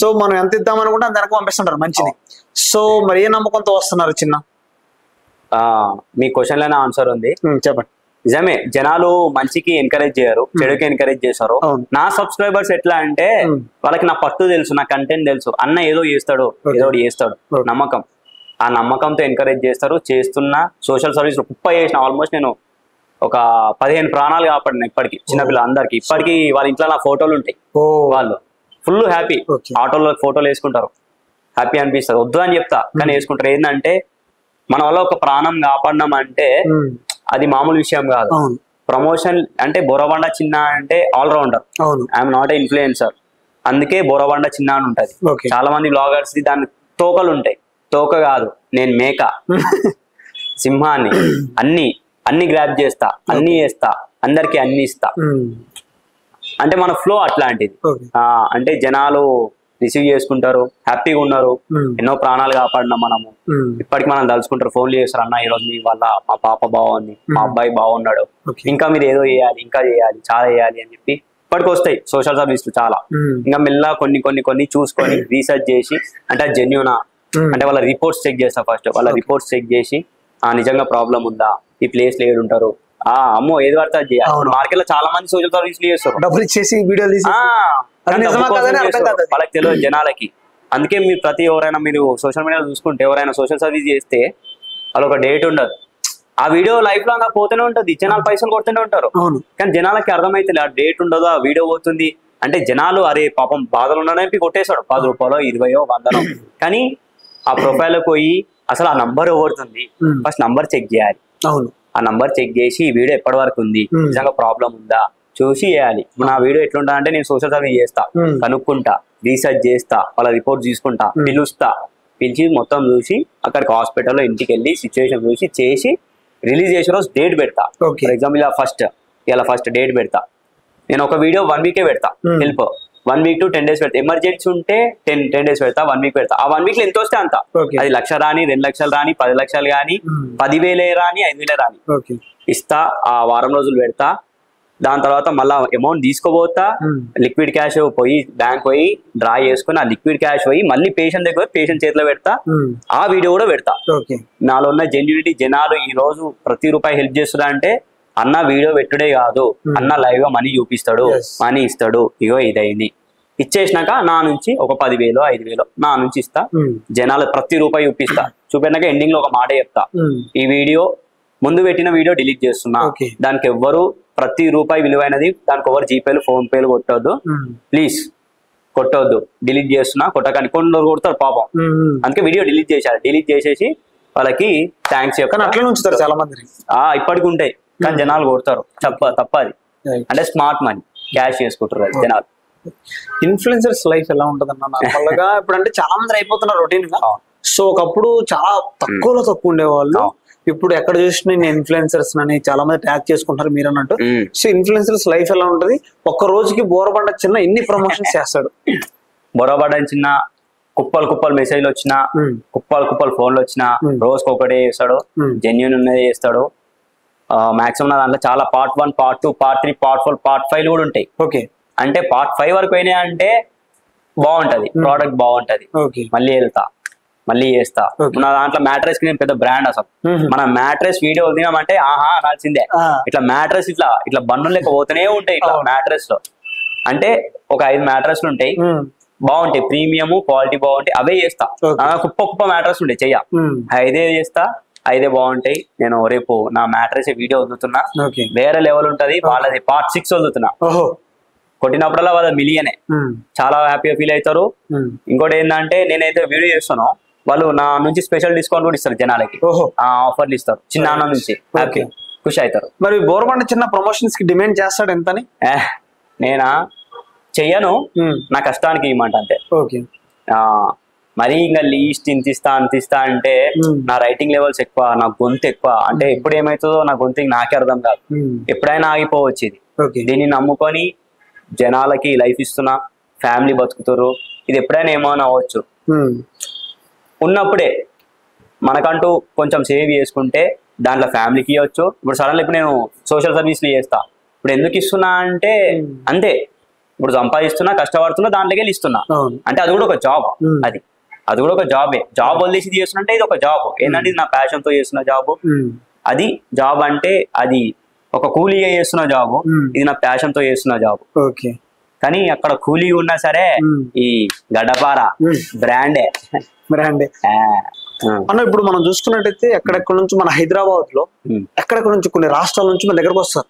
సో మనం ఎంత ఇద్దామనుకుంటే అంత వెనక పంపిస్తుంటారు మంచిని. సో మరి ఏ నమ్మకంతో వస్తున్నారు చిన్న? మీ క్వశ్చన్ లోనే ఆన్సర్ ఉంది, చెప్పండి. నిజమే, జనాలు మంచికి ఎంకరేజ్ చేయరు, చెడుకి ఎంకరేజ్ చేస్తారు. నా సబ్స్క్రైబర్స్ ఎట్లా అంటే వాళ్ళకి నా పట్టు తెలుసు, నా కంటెంట్ తెలుసు, అన్న ఏదో చేస్తాడు, ఏదో చేస్తాడు, నమ్మకం. ఆ నమ్మకంతో ఎంకరేజ్ చేస్తారు. చేస్తున్నా సోషల్ సర్వీస్ కుప్ప చేసిన. ఆల్మోస్ట్ నేను ఒక 15 ప్రాణాలు కాపాడిన ఇప్పటికి, చిన్నపిల్ల అందరికి. ఇప్పటికి వాళ్ళ ఇంట్లో నా ఫోటోలు ఉంటాయి. వాళ్ళు ఫుల్ హ్యాపీ, ఆటోలో ఫోటోలు వేసుకుంటారు, హ్యాపీ అనిపిస్తుంది. వద్దు అని చెప్తా కానీ వేసుకుంటారు. ఏంటంటే మన వల్ల ఒక ప్రాణం కాపాడినాం అంటే అది మామూలు విషయం కాదు. ప్రమోషన్ అంటే బోరబండ చిన్న అంటే all rounder, I'm not a influencer. అందుకే బోరబండ చిన్న అని ఉంటది. చాలా మంది బ్లాగర్స్ దాని తోకలు ఉంటాయి. తోక కాదు, నేను మేక, సింహాన్ని. అన్ని గ్రాప్ చేస్తా, అన్ని చేస్తా, అందరికి అన్ని ఇస్తా. అంటే మన ఫ్లో అట్లాంటిది. అంటే జనాలు రిసీవ్ చేసుకుంటారు, హ్యాపీగా ఉన్నారు. ఎన్నో ప్రాణాలు కాపాడినాం మనము. ఇప్పటికి మనం తలుచుకుంటారు, ఫోన్లు చేస్తారు, అన్న ఈ రోజు మీ వల్ల మా పాప బాగుంది, మా అబ్బాయి బాగున్నాడు, ఇంకా మీరు ఏదో చేయాలి, ఇంకా చేయాలి, చాలా చేయాలి అని చెప్పి ఇప్పటికి వస్తాయి సోషల్ సర్వీస్లు చాలా. ఇంకా మెల్ల కొన్ని చూసుకొని రీసెర్చ్ చేసి అంటే జెన్యూనా అంటే వాళ్ళ రిపోర్ట్స్ చెక్ చేస్తా. ఫస్ట్ వాళ్ళ రిపోర్ట్స్ చెక్ చేసి నిజంగా ప్రాబ్లం ఉందా, ఈ ప్లేస్ లో ఏడు ఉంటారు, అమ్మో ఏది పడితే అది చేయాలి. మార్కెట్ లో చాలా మంది సోషల్ సర్వీస్లు చేస్తారు, డబ్బులు ఇచ్చేసి వీడియోలు వాళ్ళకి తెలియదు జనాలకి. అందుకే మీరు ఎవరైనా మీరు సోషల్ మీడియాలో చూసుకుంటే ఎవరైనా సోషల్ సర్వీస్ చేస్తే వాళ్ళ ఒక డేట్ ఉండదు. ఆ వీడియో లైఫ్ లో అంతా పోతూనే ఉంటది, జనాలు పైసలు కొడుతూనే ఉంటారు. కానీ జనాలకి అర్థమైతే ఆ డేట్ ఉండదు, ఆ వీడియో పోతుంది అంటే జనాలు అరే పాపం బాధలు ఉండడానికి కొట్టేశాడు 10 రూపాయలు 20 100. కానీ ఆ ప్రొఫైల్ పోయి అసలు ఆ నంబర్ ఎవరుతుంది ఫస్ట్ నంబర్ చెక్ చేయాలి. ఆ నంబర్ చెక్ చేసి ఈ వీడియో ఎప్పటి వరకు ఉంది, నిజంగా ప్రాబ్లం ఉందా చూసి చేయాలి. నా వీడియో ఎట్లుంటా అంటే నేను సోషల్ సర్వీస్ చేస్తా, కనుక్కుంటా, రీసెర్చ్ చేస్తా, వాళ్ళ రిపోర్ట్ తీసుకుంటా, పిలిచి మొత్తం చూసి అక్కడికి హాస్పిటల్లో ఇంటికి వెళ్ళి సిచ్యువేషన్ చూసి చేసి రిలీజ్ చేసే రోజు డేట్ పెడతా. ఫర్ ఎగ్జాంపుల్ ఇలా ఫస్ట్ డేట్ పెడతా. నేను ఒక వీడియో 1 వీకే పెడతా, హెల్ప్ 1 వీక్ to 10 days పెడతా. ఎమర్జెన్సీ ఉంటే 10 days పెడతా, 1 వీక్ పెడతా. ఆ 1 వీక్ లో ఎంత వస్తే అంత, అది 1 లక్ష రాని 2 లక్షలు రాని 10 లక్షలు కానీ 10,000 రాని 5,000 రాని ఇస్తా. ఆ వారం రోజులు పెడతా. దాని తర్వాత మళ్ళా అమౌంట్ తీసుకోబోతా, లిక్విడ్ క్యాష్ పోయి బ్యాంక్ పోయి డ్రా చేసుకుని ఆ లిక్విడ్ క్యాష్ పోయి మళ్ళీ పేషెంట్ దగ్గర పేషెంట్ చేతిలో పెడతా. ఆ వీడియో కూడా పెడతా. నాలో ఉన్న జెన్యూనిటీ, జనాలు ఈ రోజు ప్రతి రూపాయి హెల్ప్ చేస్తున్నా అంటే అన్న వీడియో పెట్టుడే కాదు, అన్న లైవ్ గా మనీ చూపిస్తాడు, మనీ ఇస్తాడు, ఇగో ఇదైంది ఇచ్చేసినాక నా నుంచి ఒక 10,000 5,000 నా నుంచి ఇస్తా. జనాలు ప్రతి రూపాయి చూపిస్తా. చూపినాక ఎండింగ్ లో ఒక మాట చెప్తా, ఈ వీడియో ముందు పెట్టిన వీడియో డిలీట్ చేస్తున్నా, దానికి ఎవ్వరు ప్రతి రూపాయి విలువైనది, దానికి ఎవరు జీపేలు ఫోన్ పేలు కొట్టొద్దు, ప్లీజ్ కొట్టొద్దు, డిలీట్ చేస్తున్నా, కొట్టకండి. కొందరు కొడతారు పాపం, అందుకే వీడియో డిలీట్ చేశారు. డిలీట్ చేసేసి వాళ్ళకి థ్యాంక్స్ చెప్పాను. అట్లా ఉంచుతారు చాలా మంది, ఇప్పటికి ఉంటాయి కానీ జనాలు కొడతారు. తప్పది అంటే స్మార్ట్ మనీ క్యాష్ చేసుకుంటారు జనాలు. ఇన్ఫ్లుయెన్సర్స్ లైఫ్ ఎలా ఉంటది అన్న నార్మల్ గా? ఇప్పుడు అంటే చాలా మంది అయిపోతున్నారు రొటీన్ గా. సో ఒకప్పుడు చాలా తక్కువ ఉండేవాళ్ళు, ఇప్పుడు ఎక్కడ చూసినా నేను ఇన్ఫ్లుయెన్సర్స్ అని చాలా మంది ట్యాగ్ చేసుకుంటారు మీరు అన్నట్టు. సో ఇన్ఫ్లుయెన్సర్స్ లైఫ్ ఎలా ఉంటది? ఒక్క రోజుకి బోరబండ చిన్న ఎన్ని ప్రమోషన్స్ చేస్తాడు? బోరబండ చిన్న కుప్పలు మెసేజ్లు వచ్చినా, కుప్పలు ఫోన్లు వచ్చినా రోజుకి ఒకటే చేస్తాడు, జెన్యూన్ ఉన్నది చేస్తాడు. మాక్సిమం నా దాంట్లో చాలా part 1 part 2 part 3 part 4 part 5 కూడా ఉంటాయి. అంటే part 5 వరకు అయినా అంటే బాగుంటది, ప్రోడక్ట్ బాగుంటది, మళ్ళీ వెళ్తా మళ్ళీ చేస్తా. నా దాంట్లో మ్యాట్రెస్ కి నేను పెద్ద బ్రాండ్ అసలు. మన మ్యాట్రెస్ వీడియో వదిలినామంటే ఆహా అనాల్సిందే. ఇట్లా మ్యాట్రెస్ ఇట్లా బండ్లు లెక్క పోతూనే ఉంటాయి ఇట్లా మ్యాట్రెస్ లో. అంటే ఒక 5 మ్యాట్రెస్లు ఉంటాయి, బాగుంటాయి, ప్రీమియం క్వాలిటీ బాగుంటాయి, అవే చేస్తా. కుప్ప మ్యాట్రెస్ ఉంటాయి చెయ్య, 5 చేస్తా, 5 బాగుంటాయి. నేను రేపు నా మ్యాట్రెస్ వీడియో వదులుతున్నా, వేరే లెవెల్ ఉంటది. వాళ్ళది part 6 వదులుతున్నా, కొట్టినప్పుడల్లా వాళ్ళ మిలియనే, చాలా హ్యాపీగా ఫీల్ అవుతారు. ఇంకోటి ఏంటంటే నేనైతే వీడియో చేస్తానో వాళ్ళు నా నుంచి స్పెషల్ డిస్కౌంట్ కూడా ఇస్తారు జనాలకి, ఆఫర్లు ఇస్తారు చిన్న నుంచి, హ్యాపీ ఖుషి అవుతారు. మరి బోరబండ చిన్న ప్రమోషన్స్ కి డిమాండ్ చేస్తాడు ఎంతని? నేనా చెయ్యను, నా కష్టానికి ఇవ్వమంట అంతే. మరి ఇంకా లీస్ట్ ఇంతిస్తా అంతిస్తా అంటే నా రైటింగ్ లెవెల్స్ ఎక్కువ, నా గొంతు ఎక్కువ. అంటే ఎప్పుడు ఏమవుతుందో నా గొంతు నాకే అర్థం కాదు, ఎప్పుడైనా ఆగిపోవచ్చు ఇది. దీన్ని నమ్ముకొని జనాలకి లైఫ్ ఇస్తున్నా, ఫ్యామిలీ బతుకుతారు. ఇది ఎప్పుడైనా ఏమైనా అవ్వచ్చు. ఉన్నప్పుడే మనకంటూ కొంచెం సేవ్ చేసుకుంటే దాంట్లో ఫ్యామిలీకి ఇవ్వచ్చు. ఇప్పుడు సడన్గా ఇప్పుడు నేను సోషల్ సర్వీస్లు చేస్తా, ఇప్పుడు ఎందుకు ఇస్తున్నా అంటే అంతే, ఇప్పుడు సంపాదిస్తున్నా, కష్టపడుతున్నా, దాంట్లోకి వెళ్ళి ఇస్తున్నా అంటే అది కూడా ఒక జాబ్. అది కూడా ఒక జాబే. జాబ్ వదిలేసి చేస్తున్నట్టే ఇది ఒక జాబ్. ఏంటంటే ఇది నా ప్యాషన్ తో చేస్తున్న జాబ్. అది జాబ్ అంటే అది ఒక కూలీగా చేస్తున్న జాబ్, ఇది నా ప్యాషన్ తో చేస్తున్న జాబ్. కానీ అక్కడ కూలీ ఉన్నా సరే ఈ గడ్డపార బ్రాండే. అన్న ఇప్పుడు మనం చూసుకున్నట్టయితే ఎక్కడెక్కడ నుంచి మన హైదరాబాద్ లో ఎక్కడెక్కడ నుంచి కొన్ని రాష్ట్రాల నుంచి మన దగ్గరకు వస్తారు.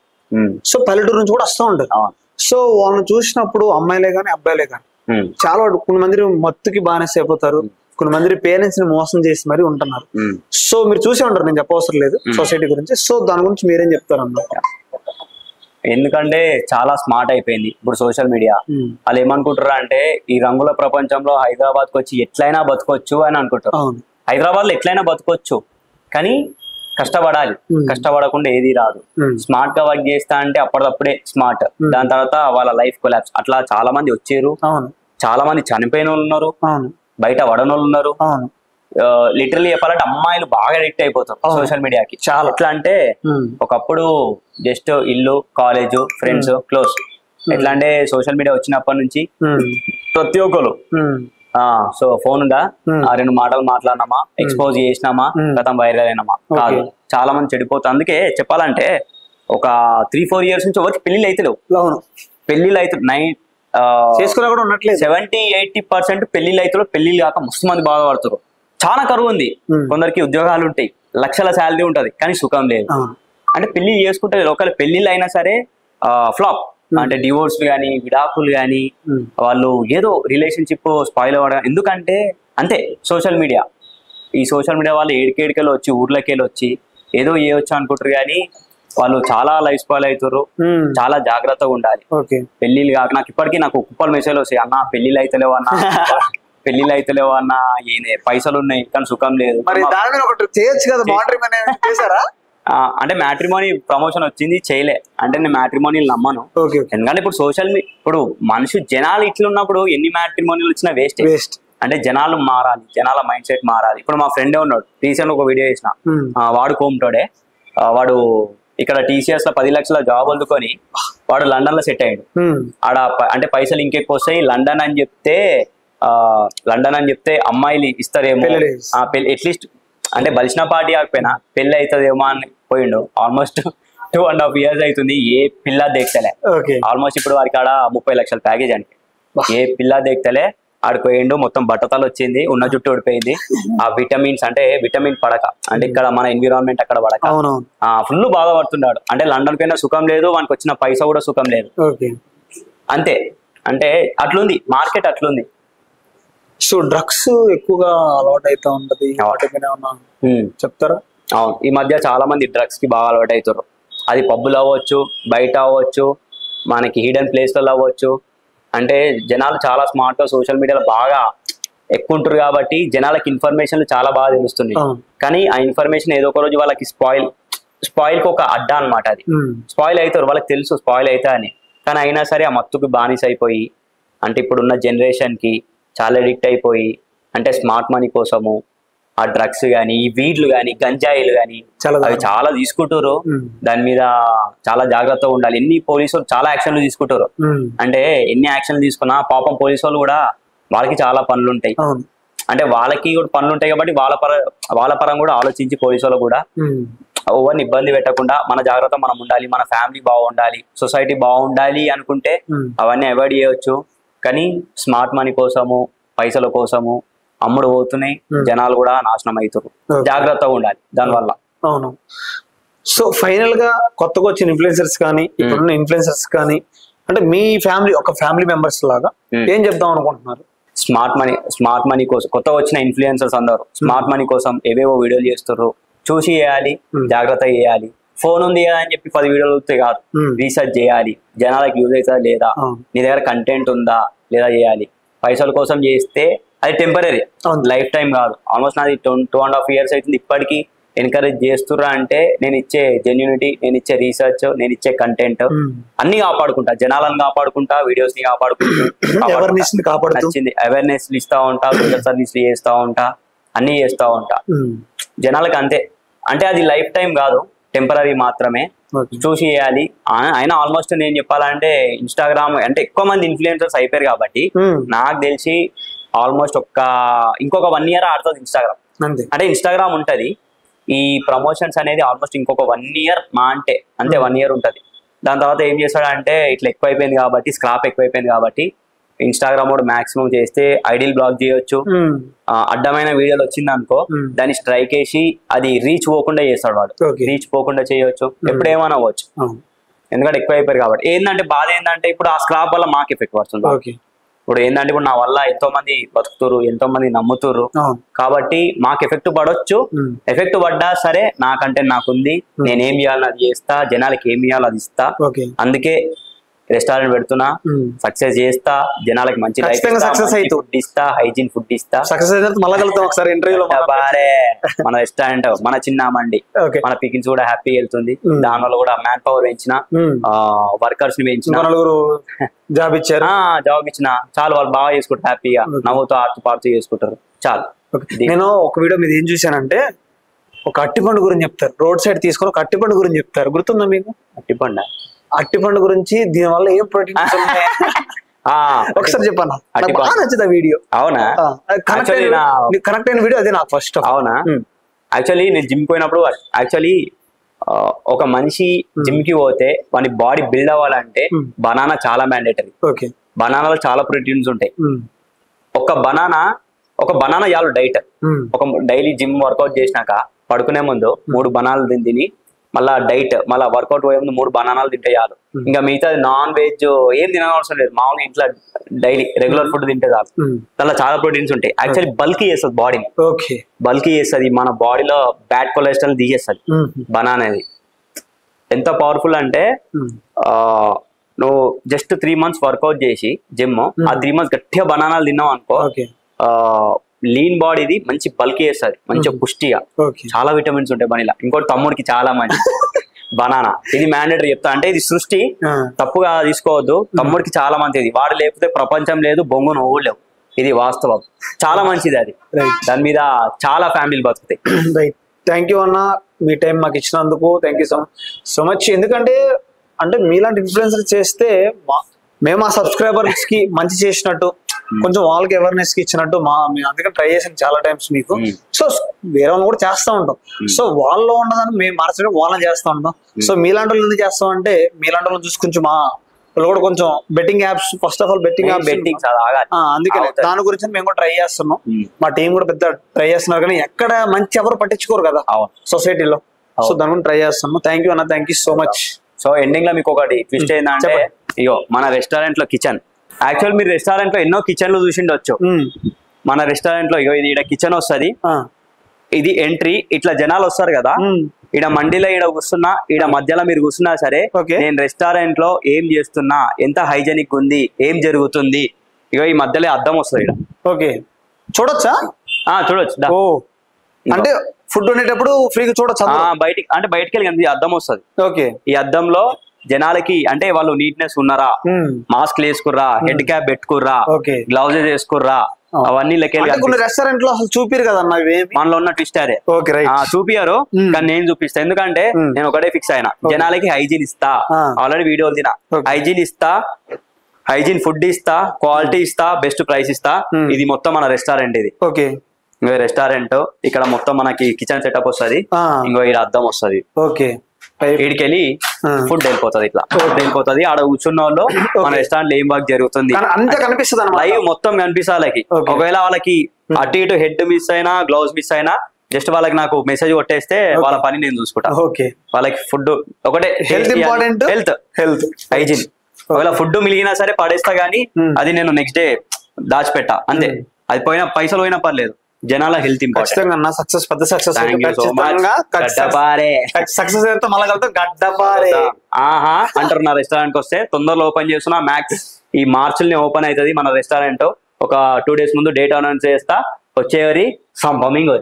సో పల్లెటూరు నుంచి కూడా వస్తూ ఉంటారు. సో వాళ్ళని చూసినప్పుడు అమ్మాయిలే గాని అబ్బాయిలే గాని చాలా కొంతమంది మత్తుకి బానిస అయిపోతారు, కొంతమంది పేరెంట్స్ ని మోసం చేసి మరి ఉంటున్నారు. సో మీరు చూసే ఉంటారు, నేను చెప్పవసరం లేదు సొసైటీ గురించి. సో దాని గురించి మీరేం చెప్తారు అన్న? ఎందుకంటే చాలా స్మార్ట్ అయిపోయింది ఇప్పుడు సోషల్ మీడియా. వాళ్ళు ఏమనుకుంటారు అంటే ఈ రంగుల ప్రపంచంలో హైదరాబాద్ కు వచ్చి ఎట్లయినా బతకొచ్చు అని అనుకుంటారు. హైదరాబాద్ లో ఎట్లయినా బతకొచ్చు కానీ కష్టపడాలి, కష్టపడకుండా ఏది రాదు. స్మార్ట్ గా వర్క్ చేస్తా అంటే అప్పటికప్పుడే స్మార్ట్, దాని తర్వాత వాళ్ళ లైఫ్ కొలాప్స్. అట్లా చాలా మంది వచ్చారు, చాలా మంది చనిపోయిన వాళ్ళు ఉన్నారు, బయట వడనోళ్ళు ఉన్నారు. లిటరలీ చెప్పాలంటే అమ్మాయిలు బాగా అడిక్ట్ అయిపోతారు సోషల్ మీడియాకి. చాలా ఎట్లా అంటే ఒకప్పుడు జస్ట్ ఇల్లు, కాలేజ్, ఫ్రెండ్స్, క్లోజ్. ఎట్లా అంటే సోషల్ మీడియా వచ్చినప్పటి నుంచి ప్రతి ఒక్కరు సో ఫోన్ ఉందా, 2 మాటలు మాట్లాడినామా, ఎక్స్పోజ్ చేసినామా, గతం వైరల్ అయినామా కాదు. చాలా మంది చెడిపోతారు. అందుకే చెప్పాలంటే ఒక 3-4 years నుంచి ఎవరికి పెళ్లిళ్ళు అయితే లేవు. పెళ్లిళ్ళు అయితే 70-80% పెళ్లిళ్ళు అయితే పెళ్లిళ్ళు కాక మస్తు మంది బాధపడుతారు. చాలా కరువు ఉంది. కొందరికి ఉద్యోగాలు ఉంటాయి, లక్షల శాలరీ ఉంటది కానీ సుఖం లేదు. అంటే పెళ్లి చేసుకుంటే ఒకవేళ పెళ్లిళ్ళు అయినా సరే ఫ్లాప్, అంటే డివోర్స్ కానీ విడాకులు కానీ వాళ్ళు ఏదో రిలేషన్షిప్ స్పాయిల్ అవ్వడం. ఎందుకంటే అంతే సోషల్ మీడియా, ఈ సోషల్ మీడియా వాళ్ళు ఏడికేడికెళ్ళి వచ్చి ఊర్లకెళ్ళి వచ్చి ఏదో చేయొచ్చు అనుకుంటారు కానీ వాళ్ళు చాలా లైఫ్ స్పాయిల్ అవుతారు. చాలా జాగ్రత్తగా ఉండాలి. పెళ్లిళ్ళు కాక నాకు ఇప్పటికీ నాకు కుప్పలు మెసేజ్ వస్తాయి, అన్న పెళ్లిళ్ళు అయితలేవు అన్న, పెళ్లిళ్ళు అయితలేవు అన్న, పైసలు ఉన్నాయి కానీ సుఖం లేదు. అంటే మ్యాట్రిమోనీ ప్రమోషన్ వచ్చింది చేయలే అంటే నేను మ్యాట్రిమోనీలు నమ్మను. ఎందుకంటే ఇప్పుడు ఇప్పుడు మనిషి జనాలు ఇట్లా ఉన్నప్పుడు ఎన్ని మ్యాట్రిమోనీలు వచ్చినా వేస్ట్. అంటే జనాలు మారాలి, జనాల మైండ్ సెట్ మారాలి. ఇప్పుడు మా ఫ్రెండే ఉన్నాడు, రీసెంట్ ఒక వీడియో చేసిన, వాడు కోమటోడే, వాడు ఇక్కడ TCS లో 10 లక్షల జాబ్ అందుకొని వాడు లండన్ లో సెట్ అయ్యాడు. ఆడ అంటే పైసలు ఇంకెక్కువ వస్తాయి, లండన్ అని చెప్తే అమ్మాయిలు ఇస్తారేమో, అట్లీస్ట్ అంటే బలిసిన పార్టీ కాకపోయినా పెళ్లి అవుతుందేమో అని పోయిండు. ఆల్మోస్ట్ 2.5 years అవుతుంది, ఏ పిల్ల దేక్తలే. ఆల్మోస్ట్ ఇప్పుడు వారికి ఆడ 30 లక్షల ప్యాకేజ్ అంటే ఏ పిల్ల దేక్తలే. ఆడిపోయిండు, మొత్తం బట్టతలు వచ్చింది, ఉన్న జుట్టు ఓడిపోయింది. ఆ విటమిన్స్ అంటే విటమిన్ పడక, అంటే ఇక్కడ మన ఎన్విరాన్మెంట్ అక్కడ పడక ఫుల్ బాధపడుతున్నాడు. అంటే లండన్ కైనా సుఖం లేదు, వానికి వచ్చిన పైసా కూడా సుఖం లేదు. అంతే, అంటే అట్లుంది మార్కెట్, అట్లుంది. సో డ్రగ్స్ ఎక్కువగా అలవాటు అవుతా ఉంటది చెప్తారా? అవును, ఈ మధ్య చాలా మంది డ్రగ్స్ కి బాగా అలవాటు అవుతారు. అది పబ్బులు అవ్వచ్చు, బయట అవ్వచ్చు, మనకి హిడెన్ ప్లేస్లలో అవ్వచ్చు. అంటే జనాలు చాలా స్మార్ట్ గా సోషల్ మీడియాలో బాగా ఎక్కువ ఉంటారు కాబట్టి జనాలకి ఇన్ఫర్మేషన్లు చాలా బాగా తెలుస్తున్నాయి. కానీ ఆ ఇన్ఫర్మేషన్ ఏదో ఒక రోజు వాళ్ళకి స్పాయిల్ కి ఒక అడ్డా అనమాట. అది స్పాయిల్ అవుతారు, వాళ్ళకి తెలుసు స్పాయిల్ అవుతా అని. కానీ అయినా సరే ఆ మత్తుకి బానిస అయిపోయి, అంటే ఇప్పుడున్న జనరేషన్ కి చాలా అడిక్ట్ అయిపోయి, అంటే స్మార్ట్ మనీ కోసము ఆ డ్రగ్స్ కానీ, ఈ వీడ్లు కానీ, గంజాయిలు కానీ అవి చాలా తీసుకుంటారు. దాని మీద చాలా జాగ్రత్తగా ఉండాలి. ఎన్ని పోలీసులు చాలా యాక్షన్లు తీసుకుంటారు. అంటే ఎన్ని యాక్షన్లు తీసుకున్నా పాపం పోలీసు వాళ్ళు కూడా వాళ్ళకి చాలా పనులు ఉంటాయి. అంటే వాళ్ళకి కూడా పనులు ఉంటాయి కాబట్టి వాళ్ళ పరం కూడా ఆలోచించి పోలీసు వాళ్ళు కూడా ఎవరిని ఇబ్బంది పెట్టకుండా మన జాగ్రత్త మనం ఉండాలి, మన ఫ్యామిలీ బాగుండాలి, సొసైటీ బాగుండాలి అనుకుంటే అవన్నీ అవాయిడ్ చేయవచ్చు. కానీ స్మార్ట్ మనీ కోసము, పైసల కోసము అమ్ముడు పోతున్నాయి, జనాలు కూడా నాశనం అవుతారు. జాగ్రత్తగా ఉండాలి దానివల్ల. అవును. సో ఫైనల్ గా కొత్తగా వచ్చిన ఇన్ఫ్లుయెన్సర్స్ కానీ, ఇప్పుడున్న ఇన్ఫ్లుయెన్సర్స్ కానీ, అంటే మీ ఫ్యామిలీ మెంబర్స్ లాగా ఏం చెప్దాం అనుకుంటున్నారు? స్మార్ట్ మనీ కోసం కొత్తగా వచ్చిన ఇన్ఫ్లుయెన్సర్స్ అందరూ స్మార్ట్ మనీ కోసం ఏవేవో వీడియోలు చేస్తున్నారు. చూసి చేయాలి, జాగ్రత్త చేయాలి. ఫోన్ ఉంది కదా అని చెప్పి 10 వీడియోలు వస్తే కాదు, రీసెర్చ్ చేయాలి. జనాలకు యూజ్ అవుతుందా లేదా, నీ దగ్గర కంటెంట్ ఉందా లేదా చేయాలి. పైసల కోసం చేస్తే అది టెంపరీ, లైఫ్ టైం కాదు. ఆల్మోస్ట్ నాది 2.5 years అవుతుంది. ఇప్పటికీ ఎన్కరేజ్ చేస్తుర్రా అంటే నేను ఇచ్చే జెన్యూనిటీ, నేను ఇచ్చే రీసెర్చ్, నేను ఇచ్చే కంటెంట్ అన్ని కాపాడుకుంటా, జనాలను కాపాడుకుంటా, వీడియోస్ ని నచ్చింది అవేర్నెస్ ఇస్తా ఉంటా, సోషల్ సర్వీస్ చేస్తా ఉంటా, అన్ని చేస్తా ఉంటా. జనాలకు అంతే, అంటే అది లైఫ్ టైం కాదు, టెంపరీ మాత్రమే. చూసి చేయాలి. అయినా ఆల్మోస్ట్ నేను చెప్పాలంటే ఇన్స్టాగ్రామ్ అంటే ఎక్కువ మంది ఇన్ఫ్లుయెన్సర్స్ అయిపోయారు కాబట్టి నాకు తెలిసి ఆల్మోస్ట్ ఇంకొక 1 year ఆడుతుంది ఇన్స్టాగ్రామ్. అంటే ఇన్స్టాగ్రామ్ ఉంటది, ఈ ప్రమోషన్స్ అనేది ఆల్మోస్ట్ ఇంకొక 1 year మా అంటే అంతే 1 year ఉంటది. దాని తర్వాత ఏం చేస్తాడంటే ఇట్లా ఎక్కువైపోయింది కాబట్టి, స్క్రాప్ ఎక్కువైపోయింది కాబట్టి ఇన్స్టాగ్రామ్ కూడా మాక్సిమం చేస్తే ఐడియల్ బ్లాక్ చేయొచ్చు. అడ్డమైన వీడియోలు వచ్చింది అనుకో దాన్ని స్ట్రైక్ వేసి అది రీచ్ పోకుండా చేస్తాడు వాడు. రీచ్ పోకుండా చేయొచ్చు, ఎప్పుడేమైనా అవ్వచ్చు. ఎందుకంటే ఎక్కువ అయిపోయారు కాబట్టి. ఏంటంటే బాధ ఏంటంటే ఇప్పుడు ఆ స్క్రాప్ వల్ల మాకు ఎఫెక్ట్ పడుతుంది. ఇప్పుడు ఏంటంటే ఇప్పుడు నా వల్ల ఎంతో మంది బతుకుతురు, ఎంతో మంది నమ్ముతురు కాబట్టి మాకు ఎఫెక్ట్ పడవచ్చు. ఎఫెక్ట్ పడ్డా సరే నాకంటే నాకుంది, నేనేం చేయాలని అది చేస్తా, జనాలకి ఏం చేయాలో అది ఇస్తా. అందుకే రెస్టారెంట్ పెడుతున్నా, సక్సెస్ చేస్తా, జనాలకి మంచి ఫుడ్ ఇస్తా, హైజీన్ ఫుడ్ ఇస్తా. మన రెస్టారెంట్, మన చిన్న మండి, మన పికిన్స్ కూడా హ్యాపీ వెళ్తుంది. దానివల్ల కూడా మ్యాన్ పవర్ పెంచిన, వర్కర్స్ ని పెంచిన, జాబ్ ఇచ్చిన చాలు. వాళ్ళు బాగా చేసుకుంటారు, హ్యాపీగా నవ్వుతూ ఆడుతూ పాడుతూ చేసుకుంటారు చాలు. నేను ఒక వీడియో మీద ఏం చూసానంటే ఒక అట్టిపండు గురించి చెప్తారు, రోడ్ సైడ్ తీసుకొని ఒక అట్టిపండు గురించి చెప్తారు. గుర్తుందా మీకు? అట్టిపండు గురించి, దీని వల్ల ఏం ప్రోటీన్స్ ఉన్నాయి ఒకసారి చెప్పన్నా, బాగా నచ్చింది వీడియో. అవునా? కరెక్ట్ అయిన వీడియో అదే నాకు ఫస్ట్. అవునా? యాక్చువల్లీ నేను జిమ్ పోయినప్పుడు యాక్చువల్లీ ఒక మనిషి జిమ్ కి పోతే వాని బాడీ బిల్డ్ అవ్వాలంటే బనానా చాలా మ్యాండేటరీ. బనానాలో చాలా ప్రోటీన్స్ ఉంటాయి. ఒక బనానా చాలు డైట్. ఒక డైలీ జిమ్ వర్కౌట్ చేసినాక పడుకునే ముందు 3 బనానాలు తిని మళ్ళా డైట్ మళ్ళీ వర్కౌట్ పోయే ముందు 3 బనానాలు తింటే చాలు. ఇంకా మిగతా నాన్ వెజ్ ఏం తినవసరం లేదు. మామూలుగా ఇంట్లో డైలీ రెగ్యులర్ ఫుడ్ తింటే చాలు. దాంట్లో చాలా ప్రోటీన్స్ ఉంటాయి. యాక్చువల్లీ బల్కీ చేస్తుంది బాడీని. బల్కీ చేస్తుంది, మన బాడీలో బ్యాడ్ కొలెస్ట్రాల్ తీసేస్తుంది బనానా అనేది. ఎంత పవర్ఫుల్ అంటే నువ్వు జస్ట్ 3 months వర్కౌట్ చేసి జిమ్, ఆ 3 months గట్టిగా బనానాలు తిన్నావు అనుకో, లీన్ బాడీది మంచి బల్కీ చేస్తుంది, మంచిగా పుష్టిగా. చాలా విటమిన్స్ ఉంటాయి బనీలా. ఇంకోటి తమ్ముడికి చాలా మంచి బనానా. ఇది మ్యాండేటరీ చెప్తా, అంటే ఇది సృష్టి, తప్పుగా తీసుకోవద్దు. తమ్ముడికి చాలా మంచిది. వాడు లేకపోతే ప్రపంచం లేదు, బొంగు నువ్వు లేవు. ఇది వాస్తవం. చాలా మంచిది అది. దాని మీద చాలా ఫ్యామిలీలు బతుకుతాయి. థ్యాంక్ యూ అన్న, మీ టైం మాకు ఇచ్చినందుకు థ్యాంక్ యూ సో మచ్. ఎందుకంటే మీలాంటి ఇన్ఫ్లుయెన్సర్ చేస్తే మేము ఆ సబ్స్క్రైబర్స్ కి మంచి చేసినట్టు, కొంచెం వాళ్ళకి అవేర్నెస్ కి ఇచ్చినట్టు మేము అందుకని ట్రై చేసాం చాలా టైమ్స్ మీకు. సో వేరే వాళ్ళు కూడా చేస్తూ ఉంటాం. సో వాళ్ళలో ఉన్నదాన్ని మేము మార్చడం వాళ్ళని చేస్తూ ఉంటాం. సో మీలాంటి వాళ్ళు ఎందుకు చేస్తాం అంటే, మీలాంటి వాళ్ళు చూసి కొంచెం మా వాళ్ళు కూడా కొంచెం betting apps, first of all betting అందుకని దాని గురించి మేము కూడా ట్రై చేస్తున్నాం. మా టీం కూడా పెద్ద ట్రై చేస్తున్నారు, కానీ ఎక్కడ మంచి ఎవరు పట్టించుకోరు కదా సొసైటీలో. సో దాని గురించి ట్రై చేస్తున్నాం. థ్యాంక్ యూ అన్న, thank you so much. So ending లో మీకు ఒకటి ట్విస్ట్ ఏంటంటే, ఇగో మన రెస్టారెంట్ లో కిచెన్, యాక్చువల్ మీరు రెస్టారెంట్ లో ఎన్నో కిచెన్లు చూసిండొచ్చు. మన రెస్టారెంట్ లో ఇగో ఇది ఈడ కిచెన్ వస్తుంది, ఇది ఎంట్రీ. ఇట్లా జనాలు వస్తారు కదా, ఈడ మండీలో ఈడ కూర్చున్నా, ఈడ మధ్యలో మీరు కూర్చున్నా సరే, నేను రెస్టారెంట్ లో ఏం చేస్తున్నా, ఎంత హైజెనిక్ ఉంది, ఏం జరుగుతుంది, ఇగో ఈ మధ్యలో అద్దం వస్తుంది ఈడ. ఓకే, చూడొచ్చా? చూడొచ్చు. అంటే ఫుడ్ ఉండేటప్పుడు ఫ్రీగా చూడొచ్చు బయటికి, అంటే బయటికి వెళ్ళి అద్దం వస్తుంది. ఓకే, ఈ అద్దంలో జనాలకి అంటే వాళ్ళు నీట్నెస్ ఉన్నారా, మాస్క్లు వేసుకుర్రా, హెడ్ క్యాప్ పెట్టుకుర్రా, గ్లౌజెస్ వేసుకుర్రా, అవన్నీ కొన్ని రెస్టారెంట్ లో అసలు చూపిరు కదా మనలో ఉన్న ట్విస్ట్ అదే. చూపియారు, కానీ నేను చూపిస్తా. ఎందుకంటే నేను ఒకటే ఫిక్స్ అయినా, జనాలకి హైజీన్ ఇస్తా. ఆల్రెడీ వీడియోలు తినా, హైజీన్ ఇస్తా, హైజీన్ ఫుడ్ ఇస్తా, క్వాలిటీ ఇస్తా, బెస్ట్ ప్రైస్ ఇస్తా. ఇది మొత్తం మన రెస్టారెంట్. ఇది ఓకే రెస్టారెంట్. ఇక్కడ మొత్తం మనకి కిచెన్ సెటప్ వస్తుంది, ఇంకో ఇక్కడ అద్దం వస్తుంది. ఓకే, వీడికెళ్ళి ఫుడ్ వెళ్ళిపోతుంది, ఇట్లా వెళ్ళిపోతుంది. ఆడ కూర్చున్న వాళ్ళు మన రెస్టారెంట్ లో ఏం వర్క్ జరుగుతుంది లైవ్ మొత్తం కనిపిస్తాలకి. ఒకవేళ వాళ్ళకి అటు ఇటు హెడ్ మిస్ అయినా, గ్లౌజ్ మిస్ అయినా, జస్ట్ వాళ్ళకి నాకు మెసేజ్ కొట్టేస్తే వాళ్ళ పని నేను చూసుకుంటా. వాళ్ళకి ఫుడ్ ఒకటే, హెల్త్ హైజీన్. ఒకవేళ ఫుడ్ మిగిలినా సరే పడేస్తా, గానీ అది నేను నెక్స్ట్ డే దాచిపెట్టా అంతే. అది పోయినా పైసలు పోయినా పర్లేదు, జనాల హెల్త్ ఇంపార్టెంట్. సక్సెస్, పెద్ద సక్సెస్ అంటారు. నా రెస్టారెంట్ కి వస్తే తొందరలో ఓపెన్ చేస్తున్నా, మ్యాక్స్ ఈ మార్చిల్ని ఓపెన్ అవుతుంది మన రెస్టారెంట్. ఒక 2 days ముందు డేట్ అనౌన్స్ చేస్తా, వచ్చేవారి సంపమింగ్.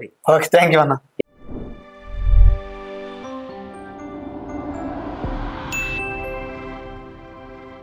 థ్యాంక్ యూ అన్న.